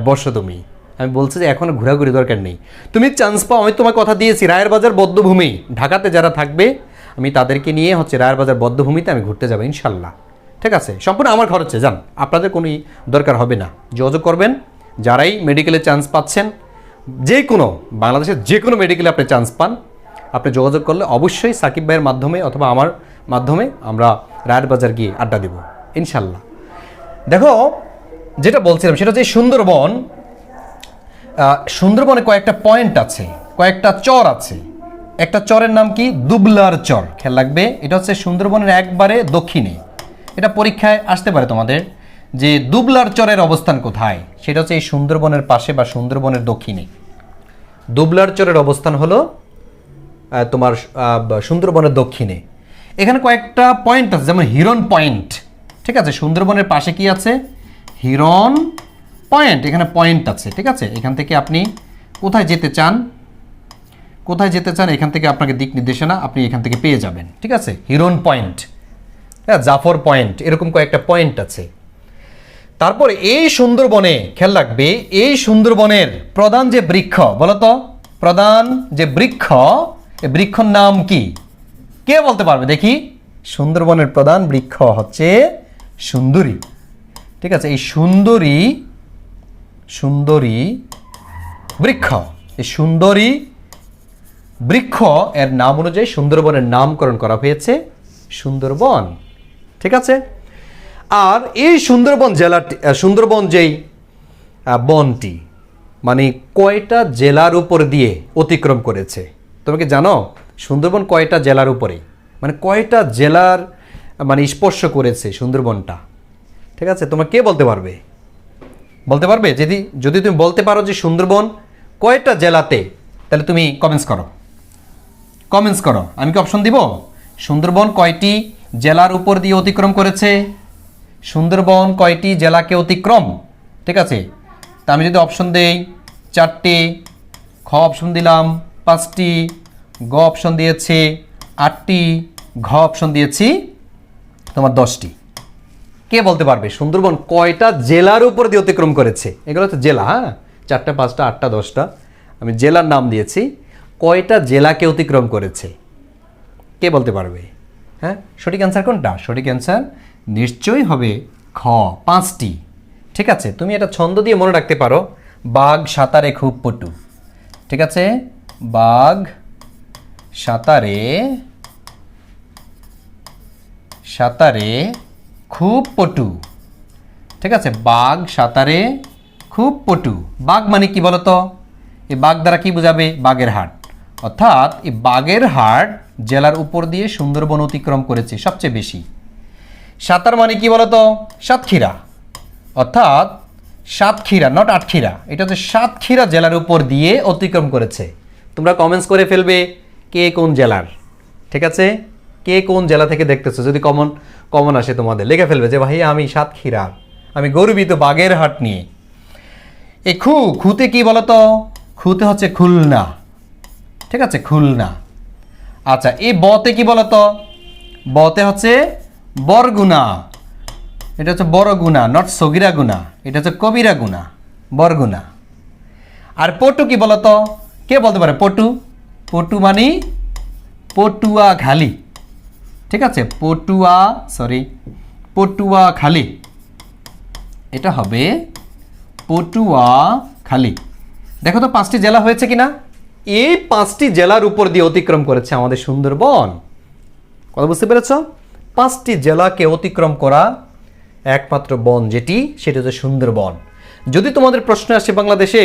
বসো তুমি। আমি বলছি যে এখনও ঘোরাঘুরি দরকার নেই, তুমি চান্স পাও। আমি তোমার কথা দিয়েছি রায়ের বাজার বদ্ধভূমি, ঢাকাতে যারা থাকবে আমি তাদেরকে নিয়ে হচ্ছে রায়ের বাজার বদ্ধভূমিতে আমি ঘুরতে যাবো ইনশাল্লাহ। ঠিক আছে, সম্পূর্ণ আমার খরচে যান, আপনাদের কোনো দরকার হবে না। যোগাযোগ করবেন যারাই মেডিকেলে চান্স পাচ্ছেন, যে কোনো বাংলাদেশের যে কোনো মেডিকেলে আপনি চান্স পান, আপনি যোগাযোগ করলে অবশ্যই সাকিব ভাইয়ের মাধ্যমে অথবা আমার মাধ্যমে আমরা রায়ের বাজার গিয়ে আড্ডা দেব ইনশাল্লাহ। দেখো যেটা বলছিলাম সেটা হচ্ছে সুন্দরবনে কয়েকটা পয়েন্ট আছে, কয়েকটা চর আছে। একটা চরের নাম কি? দুবলার চর। খেয়াল রাখবে, এটা হচ্ছে সুন্দরবনের একবারে দক্ষিণে। এটা পরীক্ষায় আসতে পারে তোমাদের যে দুবলার চরের অবস্থান কোথায়, সেটা হচ্ছে এই সুন্দরবনের পাশে বা সুন্দরবনের দক্ষিণে। দুবলার চরের অবস্থান হলো তোমার সুন্দরবনের দক্ষিণে। এখানে কয়েকটা পয়েন্ট আছে, যেমন হিরন পয়েন্ট। ঠিক আছে, সুন্দরবনের পাশে কি আছে? হিরন পয়েন্ট। এখানে পয়েন্ট আছে। ঠিক আছে, এখান থেকে আপনি কোথায় যেতে চান, এখান থেকে আপনাকে দিক নির্দেশনা আপনি এখান থেকে পেয়ে যাবেন। ঠিক আছে, হিরন পয়েন্ট, হ্যাঁ, জাফর পয়েন্ট, এরকম কয়েকটা পয়েন্ট আছে। তারপরে এই সুন্দরবনে খেয়াল রাখবে, এই সুন্দরবনের প্রধান যে বৃক্ষ, বলতো প্রধান যে বৃক্ষ, এই বৃক্ষর নাম কি? কে বলতে পারবে দেখি? সুন্দরবনের প্রধান বৃক্ষ হচ্ছে সুন্দরী। ঠিক আছে, এই সুন্দরী বৃক্ষ, এই সুন্দরী বৃক্ষ এর নাম অনুযায়ী সুন্দরবনের নামকরণ করা হয়েছে সুন্দরবন। ঠিক আছে, আর এই সুন্দরবন যেই বনটি মানে কয়টা জেলার উপর দিয়ে অতিক্রম করেছে? তুমি কি জানো সুন্দরবন কয়টা জেলার উপরে, মানে কয়টা জেলার মানে স্পর্শ করেছে সুন্দরবনটা? ঠিক আছে, তোমার কে বলতে পারবে? যদি তুমি বলতে পারো যে সুন্দরবন কয়টা জেলাতে, তাহলে তুমি কমেন্টস করো। আমি কি অপশন দিব? সুন্দরবন কয়টি জেলার উপর দিয়ে অতিক্রম করেছে? সুন্দরবন কয়টি জেলাকে অতিক্রম? ঠিক আছে, তা আমি যদি অপশন দেই 4টি, খ অপশন দিলাম 5টি, গ অপশন দিয়েছি 8টি, ঘ অপশন দিয়েছি তোমার 10টি। কে বলতে পারবে সুন্দরবন কয়টা জেলার উপর দিয়ে অতিক্রম করেছে? এগুলো তো জেলা, হ্যাঁ, 4টা 5টা 8টা 10টা, আমি জেলার নাম দিয়েছি। কয়টা জেলাকে অতিক্রম করেছে কে বলতে পারবে? হ্যাঁ, সঠিক অ্যান্সার কোনটা? সঠিক অ্যান্সার নিশ্চয়ই হবে খ, 5টি। ঠিক আছে, তুমি এটা ছন্দ দিয়ে মনে রাখতে পারো, বাঘ সাঁতারে খুব পটু। ঠিক আছে, বাঘ সাঁতারে খুব পটু। ঠিক আছে, বাঘ সাঁতারে খুব পটু। বাঘ মানে কি বলতো? এই বাঘ দ্বারা কি বোঝাবে? বাগেরহাট। অর্থাৎ এই বাগেরহাট জেলার উপর দিয়ে সুন্দরবন অতিক্রম করেছে সবচেয়ে বেশি। সাঁতার মানে কি বলতো? সাতক্ষীরা। অর্থাৎ সাতক্ষীরা, নট আটক্ষীরা, এটা হচ্ছে সাতক্ষীরা জেলার উপর দিয়ে অতিক্রম করেছে। তোমরা কমেন্টস করে ফেলবে কে কোন জেলার। ঠিক আছে, কে কোন জেলা থেকে দেখতেছো, যদি কমন আসে তোমাদের লিখে ফেলবে যে ভাই আমি সাতক্ষীরার, আমি গর্বিত বাগেরহাট নিয়ে। এই খুতে কি বলতো? খুতে হচ্ছে খুলনা। ঠিক আছে, খুলনা। আচ্ছা, এই বতে কি বলতো? বতে হচ্ছে বরগুনা। এটা হচ্ছে বড়গুনা, নট সগিরা গুনা, এটা হচ্ছে কবিরা গুনা, বরগুনা। আর পটু কি বলতো? কে বলতে পারে পটু মানে পটুয়াখালী। ঠিক আছে, পটুয়াখালী, এটা হবে পটুয়াখালী। দেখো তো 5টি জেলা হয়েছে কিনা? এই 5টি জেলার উপর দিয়ে অতিক্রম করেছে আমাদের সুন্দরবন। কথা বুঝতে পেরেছ? 5টি জেলাকে অতিক্রম করা একমাত্র বন যেটি, সেটা হচ্ছে সুন্দরবন। যদি তোমাদের প্রশ্ন আসে বাংলাদেশে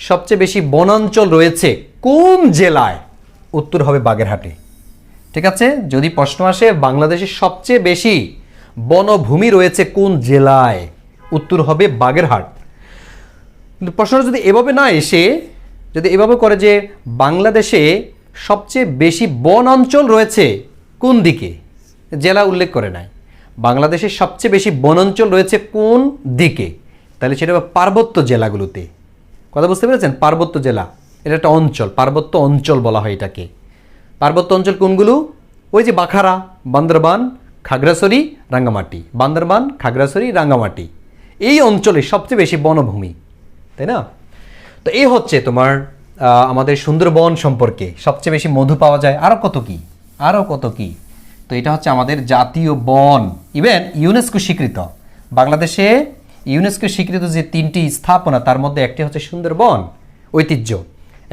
সবচেয়ে বেশি বনাঞ্চল রয়েছে কোন জেলায়, উত্তর হবে বাগেরহাটে। ঠিক আছে, যদি প্রশ্ন আসে বাংলাদেশে সবচেয়ে বেশি বনভূমি রয়েছে কোন জেলায়, উত্তর হবে বাগেরহাট। কিন্তু প্রশ্নটা যদি এভাবে না এসে, যদি এভাবে করে যে বাংলাদেশে সবচেয়ে বেশি বন অঞ্চল রয়েছে কোন দিকে, জেলা উল্লেখ করে নাই, বাংলাদেশের সবচেয়ে বেশি বনাঞ্চল রয়েছে কোন দিকে, তাহলে সেটা হবে পার্বত্য জেলাগুলোতে। কথা বুঝতে পেরেছেন? পার্বত্য জেলা, এটা একটা অঞ্চল, পার্বত্য অঞ্চল বলা হয় এটাকে। পার্বত্য অঞ্চল কোনগুলো? ওই যে বাখারা, বান্দরবান, খাগড়াছড়ি, রাঙ্গামাটি, বান্দরবান, খাগড়াছড়ি, রাঙ্গামাটি, এই অঞ্চলে সবচেয়ে বেশি বনভূমি, তাই না? তো এই হচ্ছে তোমার আমাদের সুন্দরবন সম্পর্কে। সবচেয়ে বেশি মধু পাওয়া যায়, আরও কত কি। তো এটা হচ্ছে আমাদের জাতীয় বন, ইভেন ইউনেস্কো স্বীকৃত। বাংলাদেশে ইউনেস্কো স্বীকৃত যে 3টি স্থাপনা, তার মধ্যে একটি হচ্ছে সুন্দরবন ঐতিহ্য।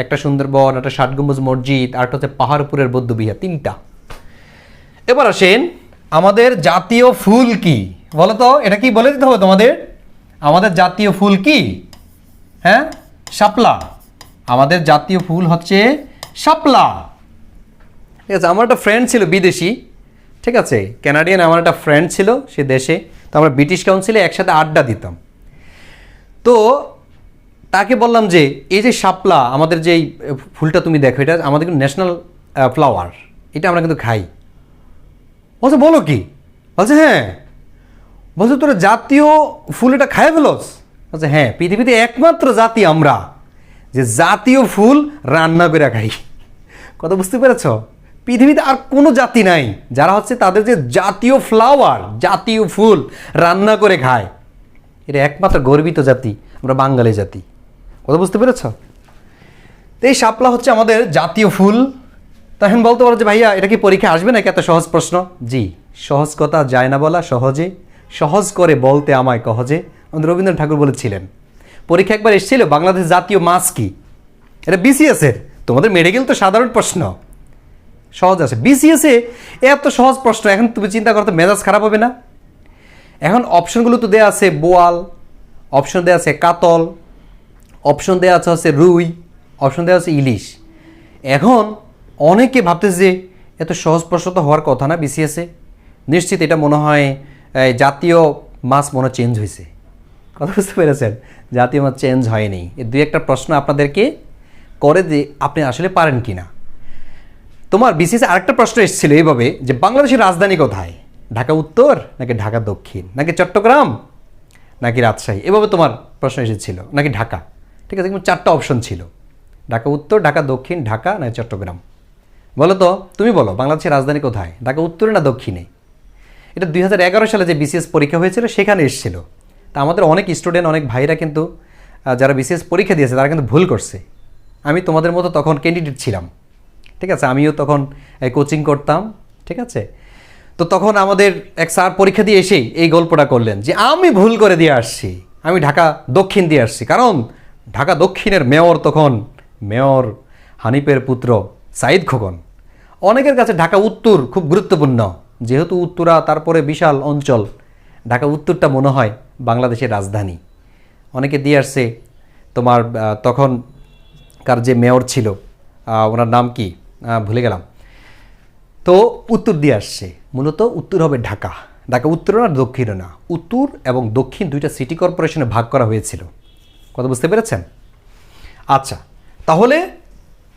একটা সুন্দরবন, একটা 7 গম্বুজ মসজিদ, আর একটা হচ্ছে পাহাড়পুরের বৌদ্ধবিহার, 3টা। এবার আসেন, আমাদের জাতীয় ফুল কি বলো তো? এটা কি বলে দিতে হবে তোমাদের? আমাদের জাতীয় ফুল কি? হ্যাঁ, শাপলা। আমাদের জাতীয় ফুল হচ্ছে শাপলা। ঠিক আছে, আমার একটা ফ্রেন্ড ছিল বিদেশি, ঠিক আছে, কানাডিয়ান, আমার একটা ফ্রেন্ড ছিল সে দেশে, তো আমরা ব্রিটিশ কাউন্সিলে একসাথে আড্ডা দিতাম। তো তাকে বললাম যে এই যে শাপলা, আমাদের যেই ফুলটা তুমি দেখো, এটা আমাদের কিন্তু ন্যাশনাল ফ্লাওয়ার, এটা আমরা কিন্তু খাই। বলছে বলো কি? বলছে হ্যাঁ। বলছে তোরা জাতীয় ফুল এটা খায় ফেলোস? বলছে হ্যাঁ, পৃথিবীতে একমাত্র জাতি আমরা যে জাতীয় ফুল রান্না করে খাই। কথা বুঝতে পেরেছ? পৃথিবীতে আর কোনো জাতি নাই যারা হচ্ছে তাদের যে জাতীয় ফ্লাওয়ার, জাতীয় ফুল রান্না করে খায়। এটা একমাত্র গর্বিত জাতি আমরা, বাঙালি জাতি। কথা বুঝতে পেরেছ? তো এই শাপলা হচ্ছে আমাদের জাতীয় ফুল। তখন বলতে পারো যে ভাইয়া এটা কি পরীক্ষা আসবে নাকি এত সহজ প্রশ্ন? জি, সহজ কথা যায় না বলা সহজে, সহজ করে বলতে আমায় কহজে, আমাদের রবীন্দ্রনাথ ঠাকুর বলেছিলেন। পরীক্ষা একবার এসেছিল বাংলাদেশ জাতীয় মাছ কি? এটা বিসিএস এর, তোমাদের মেডিকেল তো সাধারণ প্রশ্ন সহজ আছে, বিসিএস এ এত সহজ প্রশ্ন। এখন তুমি চিন্তা করো তো মেজাজ খারাপ হবে না? এখন অপশনগুলো তো দেওয়া আছে বোয়াল, অপশন দেওয়া আছে কাতল, অপশন দেওয়া আছে হচ্ছে রুই, অপশন দেওয়া আছে ইলিশ। এখন অনেকে ভাবতেছে যে এত সহজ প্রশ্ন তো হওয়ার কথা না বিসিএসে, নিশ্চিত এটা মনে হয় জাতীয় মাছ মনে চেঞ্জ হয়েছে। কথা বুঝতে পেরেছেন? জাতীয় মাছ চেঞ্জ হয়নি। এই দুই একটা প্রশ্ন আপনাদেরকে করে দিয়ে আপনি আসলে পারেন কি না। তোমার বিসিএসে আরেকটা প্রশ্ন এসেছিল এইভাবে যে বাংলাদেশের রাজধানী কোথায়? ঢাকা উত্তর নাকি ঢাকা দক্ষিণ, নাকি চট্টগ্রাম নাকি রাজশাহী? এভাবে তোমার প্রশ্ন এসেছিল, নাকি ঢাকা। ঠিক আছে, কিন্তু 4টা অপশন ছিল, ঢাকা উত্তর, ঢাকা দক্ষিণ, ঢাকা নাকি চট্টগ্রাম। বলো তো, তুমি বলো বাংলাদেশের রাজধানী কোথায়, ঢাকা উত্তরে না দক্ষিণে? এটা 2011 সালে যে বিসিএস পরীক্ষা হয়েছিল সেখানে এসেছিল। তা আমাদের অনেক স্টুডেন্ট, অনেক ভাইরা কিন্তু যারা বিসিএস পরীক্ষা দিয়েছে তারা কিন্তু ভুল করছে। আমি তোমাদের মতো তখন ক্যান্ডিডেট ছিলাম, ঠিক আছে, আমিও তখন কোচিং করতাম, ঠিক আছে। তো তখন আমাদের এক স্যার পরীক্ষা দিয়ে এসেই এই গল্পটা করলেন যে আমি ভুল করে দিয়ে আসছি, আমি ঢাকা দক্ষিণ দিয়ে আসছি, কারণ ঢাকা দক্ষিণের মেয়র তখন মেয়র হানিফের পুত্র সাইদ খোকন। অনেকের কাছে ঢাকা উত্তর খুব গুরুত্বপূর্ণ, যেহেতু উত্তরা তারপরে বিশাল অঞ্চল, ঢাকা উত্তরটা মনে হয় বাংলাদেশের রাজধানী। অনেকে দিয়ে আসছে তোমার তখনকার যে মেয়র ছিল ওনার নাম কি ভুলে গেলাম, তো উত্তর দিয়ে আসছে। মূলত উত্তর হবে ঢাকা, ঢাকা উত্তরও না দক্ষিণও না, উত্তর এবং দক্ষিণ দুইটা সিটি কর্পোরেশনে ভাগ করা হয়েছিল। কথা বুঝতে পেরেছেন? আচ্ছা, তাহলে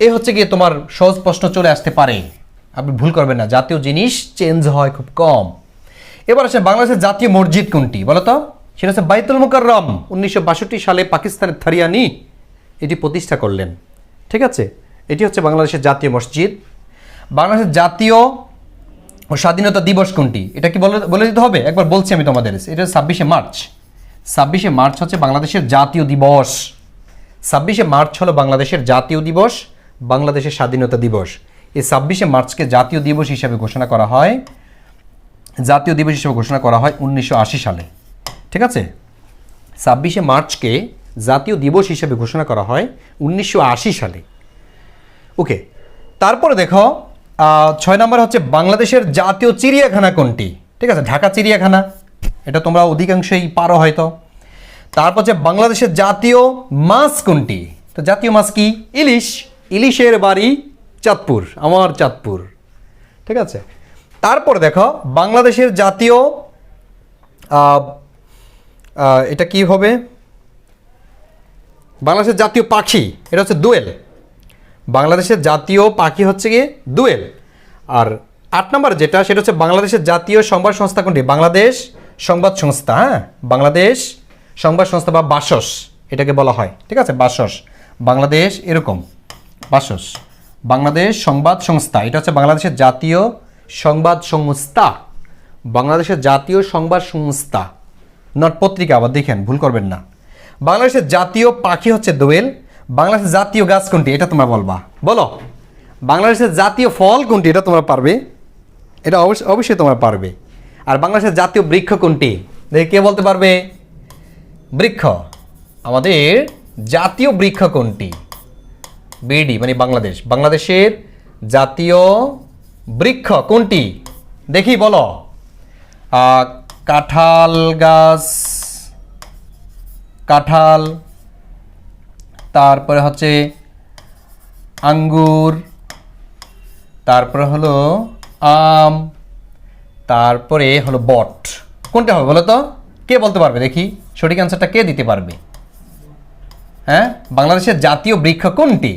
এ হচ্ছে গিয়ে তোমার সহজ প্রশ্ন চলে আসতে পারে, আপনি ভুল করবেন না। জাতীয় জিনিস চেঞ্জ হয় খুব কম। এবার আসে বাংলাদেশের জাতীয় মসজিদ কোনটি বলো তো? সেটা হচ্ছে বাইতুল মুকাররম। 1962 সালে পাকিস্তানের থারিয়ানি এটি প্রতিষ্ঠা করলেন, ঠিক আছে। এটি হচ্ছে বাংলাদেশের জাতীয় মসজিদ। বাংলাদেশের জাতীয় ও স্বাধীনতা দিবস কোনটি? এটা কি বলে দিতে হবে? একবার বলছি আমি তোমাদের, এটা 26শে মার্চ। 26শে মার্চ হচ্ছে বাংলাদেশের জাতীয় দিবস। 26শে মার্চ হলো বাংলাদেশের জাতীয় দিবস, বাংলাদেশের স্বাধীনতা দিবস। এই 26শে মার্চকে জাতীয় দিবস হিসাবে ঘোষণা করা হয়, জাতীয় দিবস হিসেবে ঘোষণা করা হয় 1980 সালে, ঠিক আছে। 26শে মার্চকে জাতীয় দিবস হিসেবে ঘোষণা করা হয় 1980 সালে। ওকে, তারপরে দেখো 6 নম্বর হচ্ছে বাংলাদেশের জাতীয় চিড়িয়াখানা কোনটি? ঠিক আছে, ঢাকা চিড়িয়াখানা, এটা তোমরা অধিকাংশই পারো হয়তো। তারপর হচ্ছে বাংলাদেশের জাতীয় মাছ কোনটি? তো জাতীয় মাছ কি? ইলিশ। ইলিশের বাড়ি চাঁদপুর, আমার চাঁদপুর, ঠিক আছে। তারপর দেখো বাংলাদেশের জাতীয় এটা কি হবে? বাংলাদেশের জাতীয় পাখি এটা হচ্ছে দোয়েল। বাংলাদেশের জাতীয় পাখি হচ্ছে গিয়ে দোয়েল। আর 8 নম্বর যেটা, সেটা হচ্ছে বাংলাদেশের জাতীয় সংবাদ সংস্থা কোনটি? বাংলাদেশ সংবাদ সংস্থা। হ্যাঁ, বাংলাদেশ সংবাদ সংস্থা বা বাসস এটাকে বলা হয়, ঠিক আছে, বাসস। বাংলাদেশ এরকম বাসস, বাংলাদেশ সংবাদ সংস্থা, এটা হচ্ছে বাংলাদেশের জাতীয় সংবাদ সংস্থা। বাংলাদেশের জাতীয় সংবাদ সংস্থা, নট পত্রিকা, আবার দেখেন ভুল করবেন না। বাংলাদেশের জাতীয় পাখি হচ্ছে দোয়েল। বাংলাদেশের জাতীয় গাছ কোনটি? এটা তোমরা বলবা, বলো। বাংলাদেশের জাতীয় ফল কোনটি? এটা তোমরা পারবে, এটা অবশ্যই তোমরা পারবে। আর বাংলাদেশের জাতীয় বৃক্ষ কোনটি? দেখে কে বলতে পারবে? বৃক্ষ, আমাদের জাতীয় বৃক্ষ কোনটি? বিডি মানে বাংলাদেশ। বাংলাদেশের জাতীয় বৃক্ষ কোনটি? দেখি বলো। কাঁঠাল গাছ, কাঁঠাল, তারপরে হচ্ছে আঙ্গুর, তারপরে হলো আম, তারপরে হলো বট, কোনটা হবে বলো তো? কে বলতে পারবে দেখি? সঠিক অ্যান্সারটা কে দিতে পারবে? হ্যাঁ, বাংলাদেশের জাতীয় বৃক্ষ কোনটি?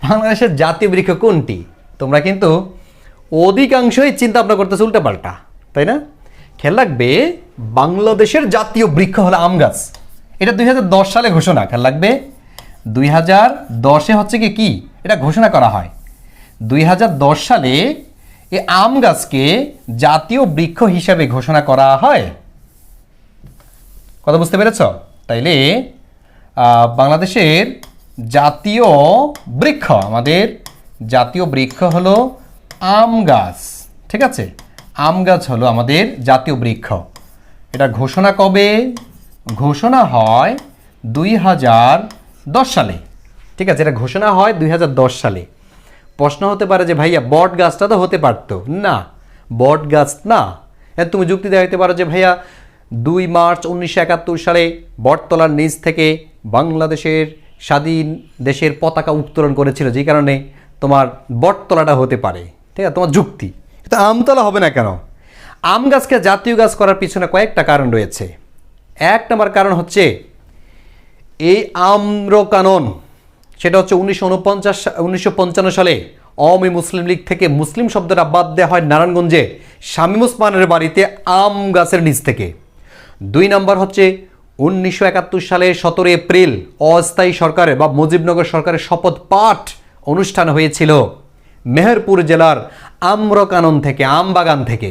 বাংলাদেশের জাতীয় বৃক্ষ কোনটি? তোমরা কিন্তু অধিকাংশই চিন্তা ভাবনা করতেছে উল্টাপাল্টা, তাই না? খেয়াল রাখবে, বাংলাদেশের জাতীয় বৃক্ষ হলো আম গাছ। এটা 2010 সালে ঘোষণা। খেয়াল রাখবে, 2010-এ হচ্ছে কি এটা ঘোষণা করা হয়। 2010 সালে এই আম গাছকে জাতীয় বৃক্ষ হিসাবে ঘোষণা করা হয়। কথা বুঝতে পেরেছ? তাইলে বাংলাদেশের জাতীয় বৃক্ষ, আমাদের জাতীয় বৃক্ষ হলো আম গাছ। ঠিক আছে, আম গাছ হলো আমাদের জাতীয় বৃক্ষ। এটা ঘোষণা কবে? ঘোষণা হয় 2010 সালে। ঠিক আছে, এটা ঘোষণা হয় 2010 সালে। প্রশ্ন হতে পারে যে ভাইয়া বট গাছটা তো হতে পারতো না, বট গাছ না। তুমি যুক্তি দেখাতে পারো যে ভাইয়া 2 মার্চ 1971 সালে বটতলার নিচ থেকে বাংলাদেশের স্বাধীন দেশের পতাকা উত্তোলন করেছিল, যে কারণে তোমার বটতলাটা হতে পারে। ঠিক আছে, তোমার যুক্তি। কিন্তু আমতলা হবে না কেন? আম গাছকে জাতীয় গাছ করার পিছনে কয়েকটা কারণ রয়েছে। 1 নম্বর কারণ হচ্ছে এই আম্রকানন, সেটা হচ্ছে 1955 সালে আওয়ামী মুসলিম লীগ থেকে মুসলিম শব্দটা বাদ দেওয়া হয় নারায়ণগঞ্জে শামীম ওসমানের বাড়িতে আম গাছের নিচ থেকে। 2 নম্বর হচ্ছে 1971 সালের 17 এপ্রিল অস্থায়ী সরকারের বা মুজিবনগর সরকারের শপথ পাঠ অনুষ্ঠান হয়েছিল মেহেরপুর জেলার আম্রকানন থেকে, আমবাগান থেকে।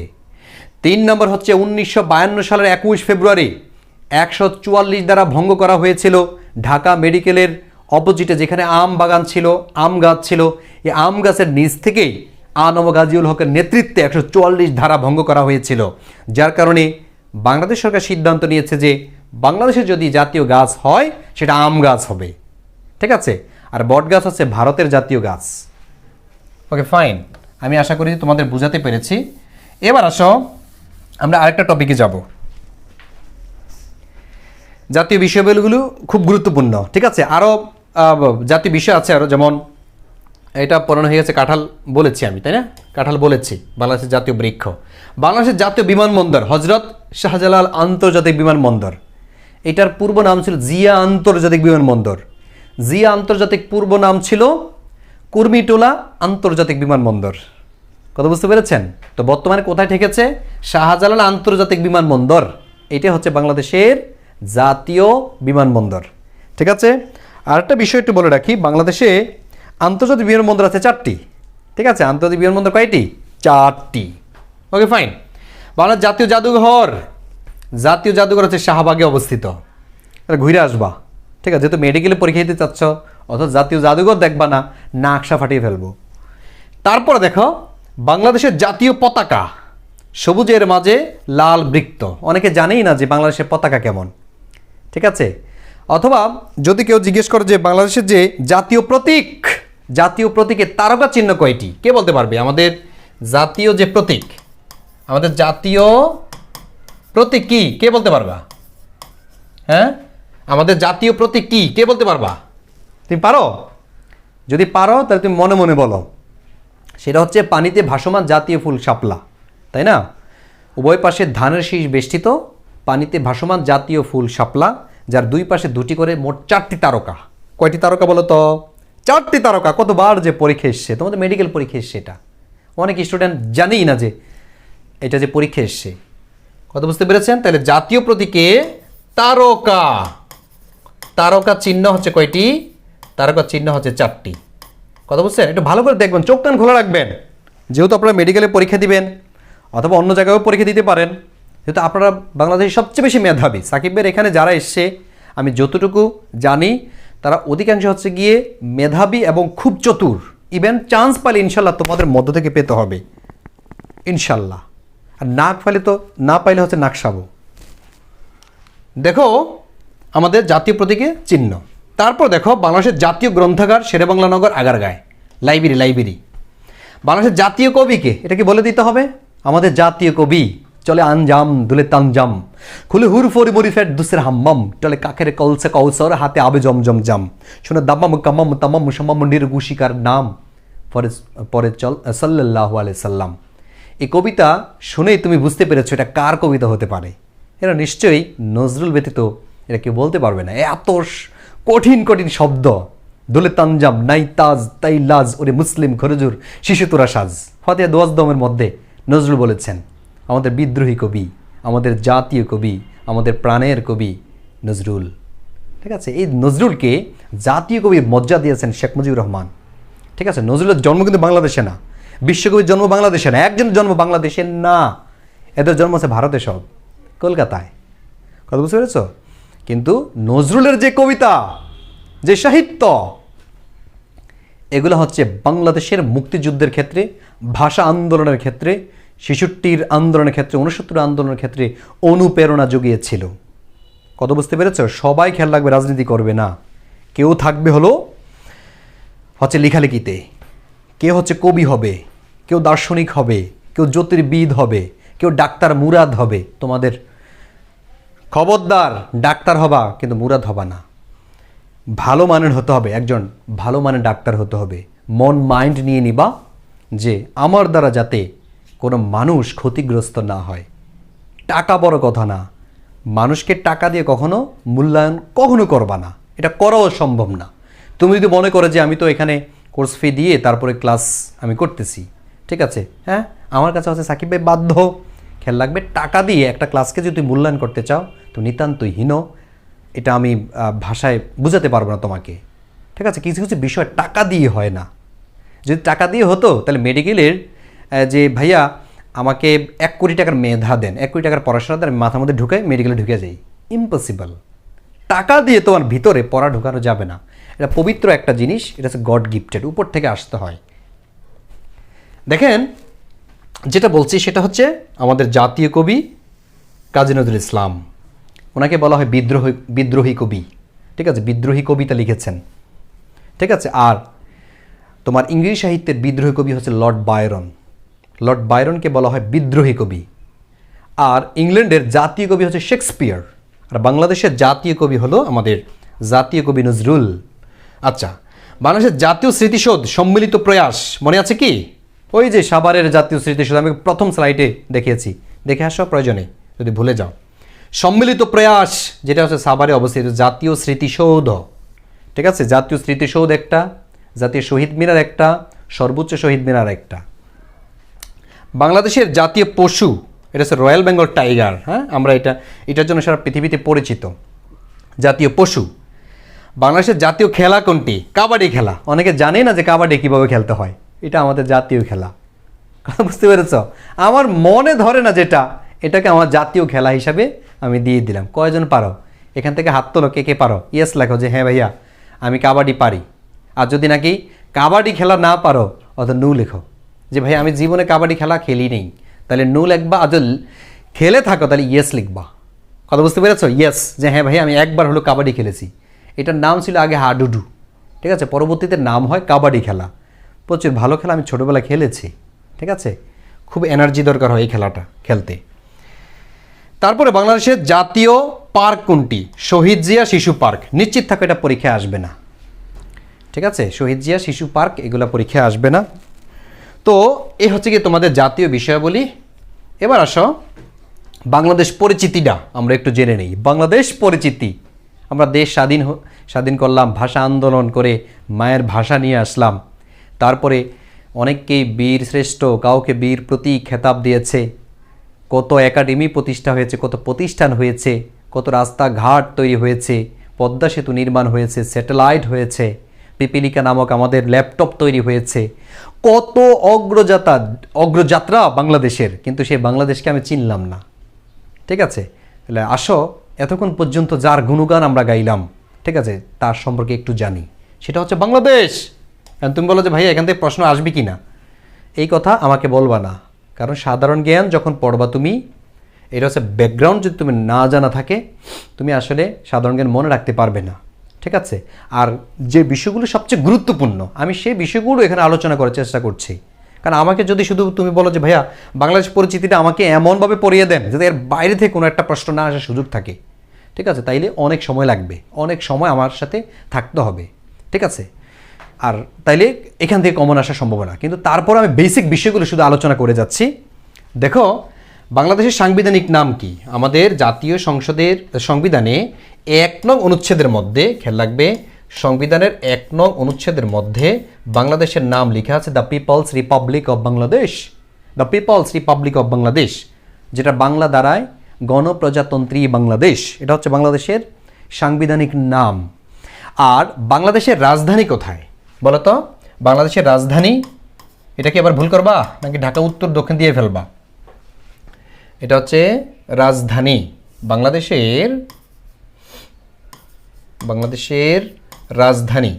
3 নম্বর হচ্ছে 1952 সালের 21 ফেব্রুয়ারি 144 দ্বারা ভঙ্গ করা হয়েছিল ঢাকা মেডিকেলের অপোজিটে, যেখানে আম বাগান ছিল, আম গাছ ছিল। এই আম গাছের নিচ থেকেই আনম গাজীউল হকের নেতৃত্বে 144 ধারা ভঙ্গ করা হয়েছিল, যার কারণে বাংলাদেশ সরকার সিদ্ধান্ত নিয়েছে যে বাংলাদেশে যদি জাতীয় গাছ হয় সেটা আম গাছ হবে। ঠিক আছে, আর বট গাছ হচ্ছে ভারতের জাতীয় গাছ। ওকে ফাইন, আমি আশা করি তোমাদের বোঝাতে পেরেছি। এবার আসো আমরা আরেকটা টপিকে যাব। জাতীয় বিষয়গুলো খুব গুরুত্বপূর্ণ। ঠিক আছে, আরও জাতীয় বিষয় আছে আরও, যেমন এটা পড়ানো হয়ে গেছে, কাঁঠাল বলেছি আমি, তাই না? কাঁঠাল বলেছি। বাংলাদেশের জাতীয় বৃক্ষ, বাংলাদেশের জাতীয় বিমানবন্দর হজরত শাহজালাল আন্তর্জাতিক বিমানবন্দর। এটার পূর্ব নাম ছিল জিয়া আন্তর্জাতিক বিমানবন্দর। জিয়া আন্তর্জাতিক পূর্ব নাম ছিল কুর্মিটোলা আন্তর্জাতিক বিমানবন্দর। কথা বুঝতে পেরেছেন? তো বর্তমানে কোথায় ঠেকেছে? শাহজালাল আন্তর্জাতিক বিমানবন্দর। এটা হচ্ছে বাংলাদেশের জাতীয় বিমানবন্দর। ঠিক আছে, আরেকটা বিষয় একটু বলে রাখি, বাংলাদেশে আন্তর্জাতিক বিমানবন্দর আছে 4টি। ঠিক আছে, আন্তর্জাতিক বিমানবন্দর কয়টি? 4টি। Okay fine. বাংলাদেশ জাতীয় জাদুঘর, জাতীয় জাদুঘর হচ্ছে শাহবাগে অবস্থিত। ঘুরে আসবা। ঠিক আছে, যেহেতু মেডিকেলে পরীক্ষা দিতে চাচ্ছ, অথচ জাতীয় জাদুঘর দেখবা না, নাকশা ফাটিয়ে ফেলবো। তারপর দেখো বাংলাদেশের জাতীয় পতাকা, সবুজের মাঝে লাল বৃত্ত। অনেকে জানেই না যে বাংলাদেশের পতাকা কেমন। ঠিক আছে, অথবা যদি কেউ জিজ্ঞেস করে যে বাংলাদেশের যে জাতীয় প্রতীক, জাতীয় প্রতীকের তারকা চিহ্ন কয়টি, কে বলতে পারবে? আমাদের জাতীয় যে প্রতীক, আমাদের জাতীয় প্রতীক কি, কে বলতে পারবা? হ্যাঁ, আমাদের জাতীয় প্রতীক কি, কে বলতে পারবা? তুমি পারো? যদি পারো তাহলে তুমি মনে মনে বলো। সেটা হচ্ছে পানিতে ভাসমান জাতীয় ফুল শাপলা, তাই না? উভয় পাশে ধানের শীষ বেষ্টিত পানিতে ভাসমান জাতীয় ফুল শাপলা, যার 2 পাশে 2টি করে মোট 4টি তারকা। কয়টি তারকা বলো তো? 4টি তারকা। কতবার যে পরীক্ষা এসছে, তোমাদের মেডিকেল পরীক্ষা এসছে, এটা অনেক স্টুডেন্ট জানেই না যে এটা যে পরীক্ষা এসছে। কথা বুঝতে পেরেছেন? তাহলে জাতীয় প্রতীকে তারকা, তারকা চিহ্ন হচ্ছে কয়টি? তারকা চিহ্ন হচ্ছে 4টি। কথা বুঝছেন? একটু ভালো করে দেখবেন, চোখ কান খোলা রাখবেন, যেহেতু আপনারা মেডিকেলে পরীক্ষা দিবেন অথবা অন্য জায়গায়ও পরীক্ষা দিতে পারেন। যেহেতু আপনারা বাংলাদেশের সবচেয়ে বেশি মেধাবী, সাকিবের এখানে যারা এসছে আমি যতটুকু জানি তারা অধিকাংশ হচ্ছে গিয়ে মেধাবী এবং খুব চতুর। ইভেন চান্স পাইলে ইনশাল্লাহ তোমাদের মধ্য থেকে পেতে হবে ইনশাল্লাহ। আর না পাইলে হচ্ছে নাকশাবো। দেখো আমাদের জাতীয় প্রতীকে চিহ্ন। তারপর দেখো বাংলাদেশের জাতীয় গ্রন্থাগার শেরেবাংলা নগর আগারগাঁয়, লাইব্রেরি। বাংলাদেশের জাতীয় কবিকে, এটা কি বলে দিতে হবে? আমাদের জাতীয় কবি চলে আঞ্জাম দুলে তানজাম, খুলে হুর ফরি মরি ফেট দুসের হাম্মাম, চলে কাকের কলসে কৌসর, হাতে আবে জমজম জাম, শুনে দাম্মাম কাম্মাম তাম্মাম শাম্মাম মন্ডির গুশিকার নাম, পরে চল সাল্লাল্লাহু আলাইহি সাল্লাম। এই কবিতা শুনেই তুমি বুঝতে পেরেছো এটা কার কবিতা হতে পারে। এরা নিশ্চয়ই নজরুল ব্যতীত এটা কেউ বলতে পারবে না। এত কঠিন কঠিন শব্দ, দোলে তানজাম নাই তাজ তাই লাজ ওরে মুসলিম খরজুর শিশু তোরা সাজ, ফাতিহা দোয়াজ দমের মধ্যে নজরুল বলেছেন। আমাদের বিদ্রোহী কবি, আমাদের জাতীয় কবি, আমাদের প্রাণের কবি নজরুল। ঠিক আছে, এই নজরুলকে জাতীয় কবির মর্যাদা দিয়েছেন শেখ মুজিবুর রহমান। ঠিক আছে, নজরুলের জন্ম কিন্তু বাংলাদেশে না, বিশ্বকবির জন্ম বাংলাদেশে না, একজনের জন্ম বাংলাদেশে না, এদের জন্ম আছে ভারতে, সব কলকাতায়। কথা বুঝতে পেরেছ? কিন্তু নজরুলের যে কবিতা, যে সাহিত্য, এগুলো হচ্ছে বাংলাদেশের মুক্তিযুদ্ধের ক্ষেত্রে, ভাষা আন্দোলনের ক্ষেত্রে, ৬৬ আন্দোলনের ক্ষেত্রে, ৬৯ আন্দোলনের ক্ষেত্রে অনুপ্রেরণা জুগিয়েছিল। কত বুঝতে পেরেছ? সবাই খেয়াল রাখবে, রাজনীতি করবে না। কেউ থাকবে হচ্ছে লেখালেখিতে, কেউ হচ্ছে কবি হবে, কেউ দার্শনিক হবে, কেউ জ্যোতির্বিদ হবে, কেউ ডাক্তার মুরাদ হবে। তোমাদের খবরদার, ডাক্তার হবা কিন্তু মুরাদ হবা না। ভালো মানের হতে হবে, একজন ভালো মানের ডাক্তার হতে হবে। মন মাইন্ড নিয়ে নিবা যে আমার দ্বারা যাতে কোনো মানুষ ক্ষতিগ্রস্ত না হয়। টাকা বড় কথা না, মানুষকে টাকা দিয়ে কখনো মূল্যায়ন কখনো করবা না, এটা করাও সম্ভব না। তুমি যদি মনে করো যে আমি তো এখানে কোর্স ফি দিয়ে তারপরে ক্লাস আমি করতেছি, ঠিক আছে, হ্যাঁ, আমার কাছে হচ্ছে সাকিব ভাই বাধ্য। খেয়াল রাখবে, টাকা দিয়ে একটা ক্লাসকে যদি তুমি মূল্যায়ন করতে চাও তো নিতান্তই হীন। এটা আমি ভাষায় বুঝাতে পারবো না তোমাকে। ঠিক আছে, কিছু কিছু বিষয় টাকা দিয়ে হয় না। যদি টাকা দিয়ে হতো তাহলে মেডিকেলের যে ভাইয়া আমাকে ১ কোটি টাকার মেধা দেন, ১ কোটি টাকার পড়াশোনা দেন, আমি মাথার মধ্যে ঢুকাই মেডিকেলে ঢুকে যাই, ইম্পসিবল। টাকা দিয়ে তোমার ভিতরে পড়া ঢুকানো যাবে না। এটা পবিত্র একটা জিনিস, এটা হচ্ছে গড গিফটেড, উপর থেকে আসতে হয়। দেখেন, যেটা বলছি সেটা হচ্ছে আমাদের জাতীয় কবি কাজী নজরুল ইসলাম, ওনাকে বলা হয় বিদ্রোহী কবি। ঠিক আছে, বিদ্রোহী কবিতা লিখেছেন। ঠিক আছে, আর তোমার ইংরেজি সাহিত্যের বিদ্রোহী কবি হচ্ছে লর্ড বায়রন। লর্ড বায়রনকে বলা হয় বিদ্রোহী কবি। আর ইংল্যান্ডের জাতীয় কবি হচ্ছে শেক্সপিয়ার। আর বাংলাদেশের জাতীয় কবি হলো আমাদের জাতীয় কবি নজরুল। আচ্ছা, বাংলাদেশের জাতীয় স্মৃতিসৌধ সম্মিলিত প্রয়াস মনে আছে কি? ওই যে সাভারের জাতীয় স্মৃতিসৌধ আমি প্রথম স্লাইডে দেখিয়েছি, দেখে আসো প্রয়োজনে যদি ভুলে যাও। সম্মিলিত প্রয়াস যেটা হচ্ছে সাভারে অবস্থিত জাতীয় স্মৃতিসৌধ। ঠিক আছে, জাতীয় স্মৃতিসৌধ একটা, জাতীয় শহীদ মিনার একটা, সর্বোচ্চ শহীদ মিনার একটা। বাংলাদেশের জাতীয় পশু এটা হচ্ছে রয়্যাল বেঙ্গল টাইগার। হ্যাঁ, আমরা এটার জন্য সারা পৃথিবীতে পরিচিত। জাতীয় পশু। বাংলাদেশের জাতীয় খেলা কোনটি? কাবাডি খেলা। অনেকে জানে না যে কাবাডি কীভাবে খেলতে হয়, এটা আমাদের জাতীয় খেলা। কথা বুঝতে পেরেছ? আমার মনে ধরে না যেটা, এটাকে আমার জাতীয় খেলা হিসাবে আমি দিয়ে দিলাম। কয়জন পারো? এখান থেকে হাত তোলো, কে কে পারো, ইয়েস লেখো যে হ্যাঁ ভাইয়া আমি কাবাডি পারি। আর যদি নাকি কাবাডি খেলা না পারো অত নু লেখো যে ভাই আমি জীবনে কাবাডি খেলা খেলি নেই, তাহলে নু লিখবা। আর যদি খেলে থাকো তাহলে ইয়েস লিখবা। কথা বুঝতে পেরেছো? ইয়েস, যে হ্যাঁ ভাই আমি একবার হলো কাবাডি খেলেছি। এটার নাম ছিল আগে হাডুডু, ঠিক আছে, পরবর্তীতে নাম হয় কাবাডি খেলা। প্রচুর ভালো খেলা, আমি ছোটোবেলায় খেলেছি। ঠিক আছে, খুব এনার্জি দরকার হয় এই খেলাটা খেলতে। তারপরে বাংলাদেশের জাতীয় পার্ক কোনটি? শহীদ জিয়া শিশু পার্ক। নিশ্চিত থাকো এটা পরীক্ষায় আসবে না। ঠিক আছে, শহীদ জিয়া শিশু পার্ক এগুলো পরীক্ষায় আসবে না। তো এ হচ্ছে কি তোমাদের জাতীয় বিষয়াবলী। এবার আসো বাংলাদেশ পরিচিতিটা আমরা একটু জেনে নেই। বাংলাদেশ পরিচিতি, আমরা দেশ স্বাধীন করলাম, ভাষা আন্দোলন করে মায়ের ভাষা নিয়ে আসলাম। তারপরে অনেককেই বীর শ্রেষ্ঠ, কাউকে বীর প্রতীক খেতাব দিয়েছে। কত একাডেমি প্রতিষ্ঠা হয়েছে, কত প্রতিষ্ঠান হয়েছে, কত রাস্তাঘাট তৈরি হয়েছে, পদ্মা সেতু নির্মাণ হয়েছে, স্যাটেলাইট হয়েছে, পিপিলিকা নামক আমাদের ল্যাপটপ তৈরি হয়েছে। কত অগ্রযাত্রা বাংলাদেশের, কিন্তু সেই বাংলাদেশকে আমি চিনলাম না। ঠিক আছে, তাহলে আসো এতক্ষণ পর্যন্ত যার গুণগান আমরা গাইলাম, ঠিক আছে, তার সম্পর্কে একটু জানি। সেটা হচ্ছে বাংলাদেশ। তুমি বলো যে ভাইয়া এখান থেকে প্রশ্ন আসবে কি না, এই কথা আমাকে বলবা না, কারণ সাধারণ জ্ঞান যখন পড়বা তুমি, এটা হচ্ছে ব্যাকগ্রাউন্ড যদি তুমি না জানা থাকে তুমি আসলে সাধারণ জ্ঞান মনে রাখতে পারবে না। ঠিক আছে, আর যে বিষয়গুলো সবচেয়ে গুরুত্বপূর্ণ আমি সেই বিষয়গুলো এখানে আলোচনা করার চেষ্টা করছি। কারণ আমাকে যদি শুধু তুমি বলো যে ভাইয়া বাংলাদেশ পরিচিতিটা আমাকে এমনভাবে পড়িয়ে দেন যাতে এর বাইরে থেকে কোনো একটা প্রশ্ন না আসার সুযোগ থাকে, ঠিক আছে, তাইলে অনেক সময় লাগবে, অনেক সময় আমার সাথে থাকতে হবে। ঠিক আছে, আর তাইলে এখান থেকে কমন আসার সম্ভাবনা। কিন্তু তারপর আমি বেসিক বিষয়গুলো শুধু আলোচনা করে যাচ্ছি। দেখো বাংলাদেশের সাংবিধানিক নাম কি? আমাদের জাতীয় সংসদের সংবিধানে 1 নং অনুচ্ছেদের মধ্যে, খেয়াল রাখবে, সংবিধানের 1 নং অনুচ্ছেদের মধ্যে বাংলাদেশের নাম লেখা আছে the People's Republic of Bangladesh. The People's Republic of Bangladesh, যেটা বাংলা দ্বারায় গণপ্রজাতন্ত্রী বাংলাদেশ। এটা হচ্ছে বাংলাদেশের সাংবিধানিক নাম। আর বাংলাদেশের রাজধানী কোথায় বলো তো? বাংলাদেশের রাজধানী, এটা কি আবার ভুল করবা নাকি ঢাকা উত্তর দক্ষিণ দিয়ে ফেলবা? এটা হচ্ছে রাজধানী। বাংলাদেশের রাজধানী।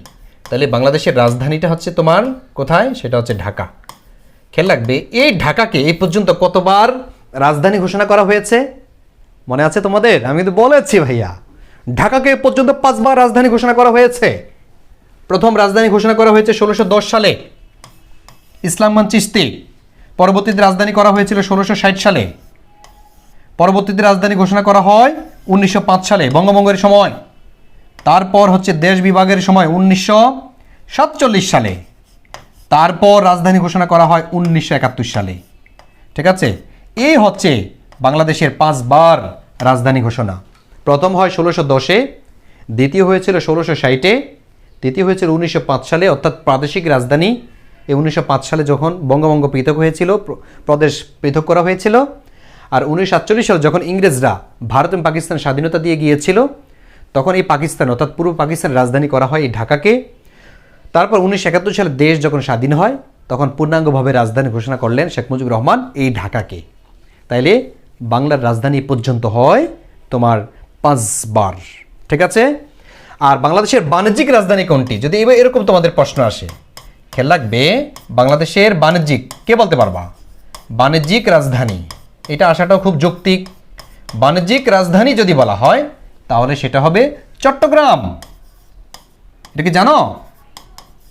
তাহলে বাংলাদেশের রাজধানীটা হচ্ছে তোমার কোথায়? সেটা হচ্ছে ঢাকা। খেয়াল রাখবে, এই ঢাকাকে এই পর্যন্ত কতবার রাজধানী ঘোষণা করা হয়েছে মনে আছে তোমাদের? আমি কিন্তু বলেছি ভাইয়া, ঢাকাকে এ পর্যন্ত 5 বার রাজধানী ঘোষণা করা হয়েছে। প্রথম রাজধানী ঘোষণা করা হয়েছে 1610 সালে ইসলাম খান চিশতি। পরবর্তীতে রাজধানী করা হয়েছিল 1660 সালে। পরবর্তীতে রাজধানী ঘোষণা করা হয় 1905 সালে বঙ্গভঙ্গের সময়। তারপর হচ্ছে দেশ বিভাগের সময় 1947 সালে। তারপর রাজধানী ঘোষণা করা হয় 1971 সালে। ঠিক আছে, এই হচ্ছে বাংলাদেশের 5 বার রাজধানী ঘোষণা। প্রথম হয় 1610-এ, দ্বিতীয় হয়েছিল 1660-এ, তৃতীয় হয়েছিল 1905 সালে, অর্থাৎ প্রাদেশিক রাজধানী। এই 1905 সালে যখন বঙ্গভঙ্গ পৃথক হয়েছিল, প্রদেশ পৃথক করা হয়েছিল। আর 1947 সালে যখন ইংরেজরা ভারত এবং পাকিস্তান স্বাধীনতা দিয়ে গিয়েছিল, তখন এই পাকিস্তান অর্থাৎ পূর্ব পাকিস্তানের রাজধানী করা হয় এই ঢাকাকে। তারপর 1971 সালে দেশ যখন স্বাধীন হয়, তখন পূর্ণাঙ্গভাবে রাজধানী ঘোষণা করলেন শেখ মুজিবুর রহমান এই ঢাকাকে। তাইলে বাংলার রাজধানী পর্যন্ত হয় তোমার 5 বার। ঠিক আছে, আর বাংলাদেশের বাণিজ্যিক রাজধানী কোনটি? যদি এবার এরকম তোমাদের প্রশ্ন আসে, খেয়াল রাখবে, বাংলাদেশের বাণিজ্যিক, কে বলতে পারবা? বাণিজ্যিক রাজধানী, এটা আসাটাও খুব যৌক্তিক। বাণিজ্যিক রাজধানী যদি বলা হয় তাহলে সেটা হবে চট্টগ্রাম। এটা কি জানো?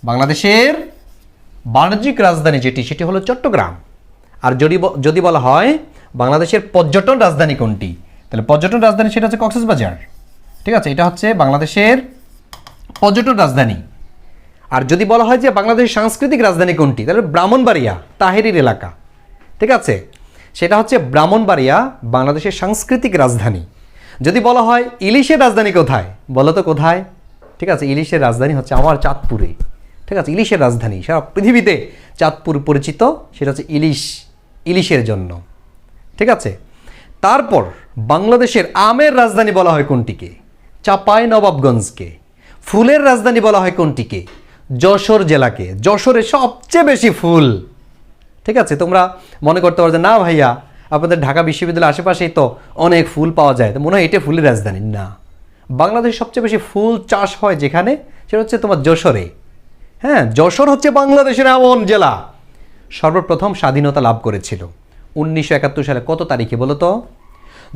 বাংলাদেশের বাণিজ্যিক রাজধানী যেটি, সেটি হলো চট্টগ্রাম। আর যদি বলা হয় বাংলাদেশের পর্যটন রাজধানী কোনটি, তাহলে পর্যটন রাজধানী সেটা হচ্ছে কক্সবাজার। ঠিক আছে, এটা হচ্ছে বাংলাদেশের পর্যটন রাজধানী। আর যদি বলা হয় যে বাংলাদেশের সাংস্কৃতিক রাজধানী কোনটি, তাহলে ব্রাহ্মণবাড়িয়া, তাহেরির এলাকা। ঠিক আছে, সেটা হচ্ছে ব্রাহ্মণবাড়িয়া বাংলাদেশের সাংস্কৃতিক রাজধানী। যদি বলা হয় ইলিশের রাজধানী কোথায়, বলো তো কোথায়? ঠিক আছে, ইলিশের রাজধানী হচ্ছে আমার চাঁদপুরে। ঠিক আছে, ইলিশের রাজধানী, সারা পৃথিবীতে চাঁদপুর পরিচিত, সেটা হচ্ছে ইলিশের জন্য। ঠিক আছে, তারপর বাংলাদেশের আমের রাজধানী বলা হয় কোনটিকে? চাঁপাইনবাবগঞ্জকে। ফুলের রাজধানী বলা হয় কোনটিকে? যশোর জেলাকে। যশোরে সবচেয়ে বেশি ফুল। ঠিক আছে, তোমরা মনে করতে পারো যে না ভাইয়া, আপনাদের ঢাকা বিশ্ববিদ্যালয়ের আশেপাশেই তো অনেক ফুল পাওয়া যায়, তো মনে হয় এটা ফুলের রাজধানী। না, বাংলাদেশে সবচেয়ে বেশি ফুল চাষ হয় যেখানে, সেটা হচ্ছে তোমার যশোরে। হ্যাঁ, যশোর হচ্ছে বাংলাদেশের এমন জেলা সর্বপ্রথম স্বাধীনতা লাভ করেছিল 1971 সালে। কত তারিখে বলো তো?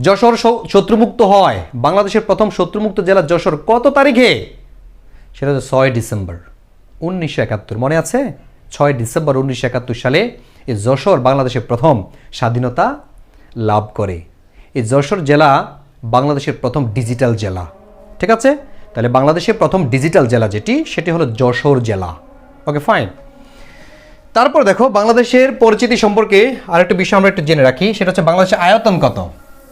যশোর শত্রুমুক্ত হয়, বাংলাদেশের প্রথম শত্রুমুক্ত জেলা যশোর কত তারিখে? সেটা হচ্ছে 6 ডিসেম্বর 1971। মনে আছে? 6 ডিসেম্বর 1971 সালে এই যশোর বাংলাদেশের প্রথম স্বাধীনতা লাভ করে। এই যশোর জেলা বাংলাদেশের প্রথম ডিজিটাল জেলা। ঠিক আছে, তাহলে বাংলাদেশের প্রথম ডিজিটাল জেলা যেটি, সেটি হলো যশোর জেলা। ওকে, ফাইন। তারপর দেখো বাংলাদেশের পরিচিতি সম্পর্কে আরেকটা বিষয় আমরা একটু জেনে রাখি, সেটা হচ্ছে বাংলাদেশের আয়তন কত।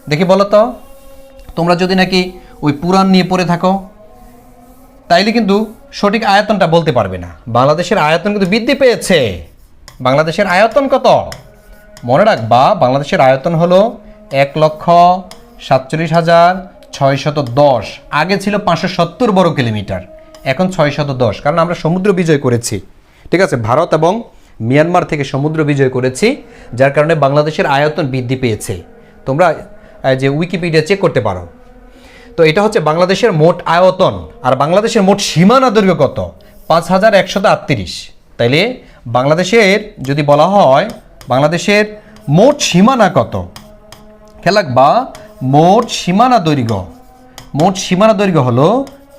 দেখি বলো তো, তোমরা যদি নাকি ওই পুরাণ নিয়ে পড়ে থাকো তাইলে কিন্তু সঠিক আয়তনটা বলতে পারবে না। বাংলাদেশের আয়তন কিন্তু বৃদ্ধি পেয়েছে। বাংলাদেশের আয়তন কত মনে রাখবা? বাংলাদেশের আয়তন হলো 1,47,610। আগে ছিল 570 বর্গ কিলোমিটার, এখন 610, কারণ আমরা সমুদ্র বিজয় করেছি। ঠিক আছে, ভারত এবং মিয়ানমার থেকে সমুদ্র বিজয় করেছি, যার কারণে বাংলাদেশের আয়তন বৃদ্ধি পেয়েছে। তোমরা যে উইকিপিডিয়া চেক করতে পারো। তো এটা হচ্ছে বাংলাদেশের মোট আয়তন। আর বাংলাদেশের মোট সীমানা দৈর্ঘ্য কত? 5,138। তাইলে বাংলাদেশের যদি বলা হয় বাংলাদেশের মোট সীমানা কত, খেয়াল রাখবা, মোট সীমানা দৈর্ঘ্য হলো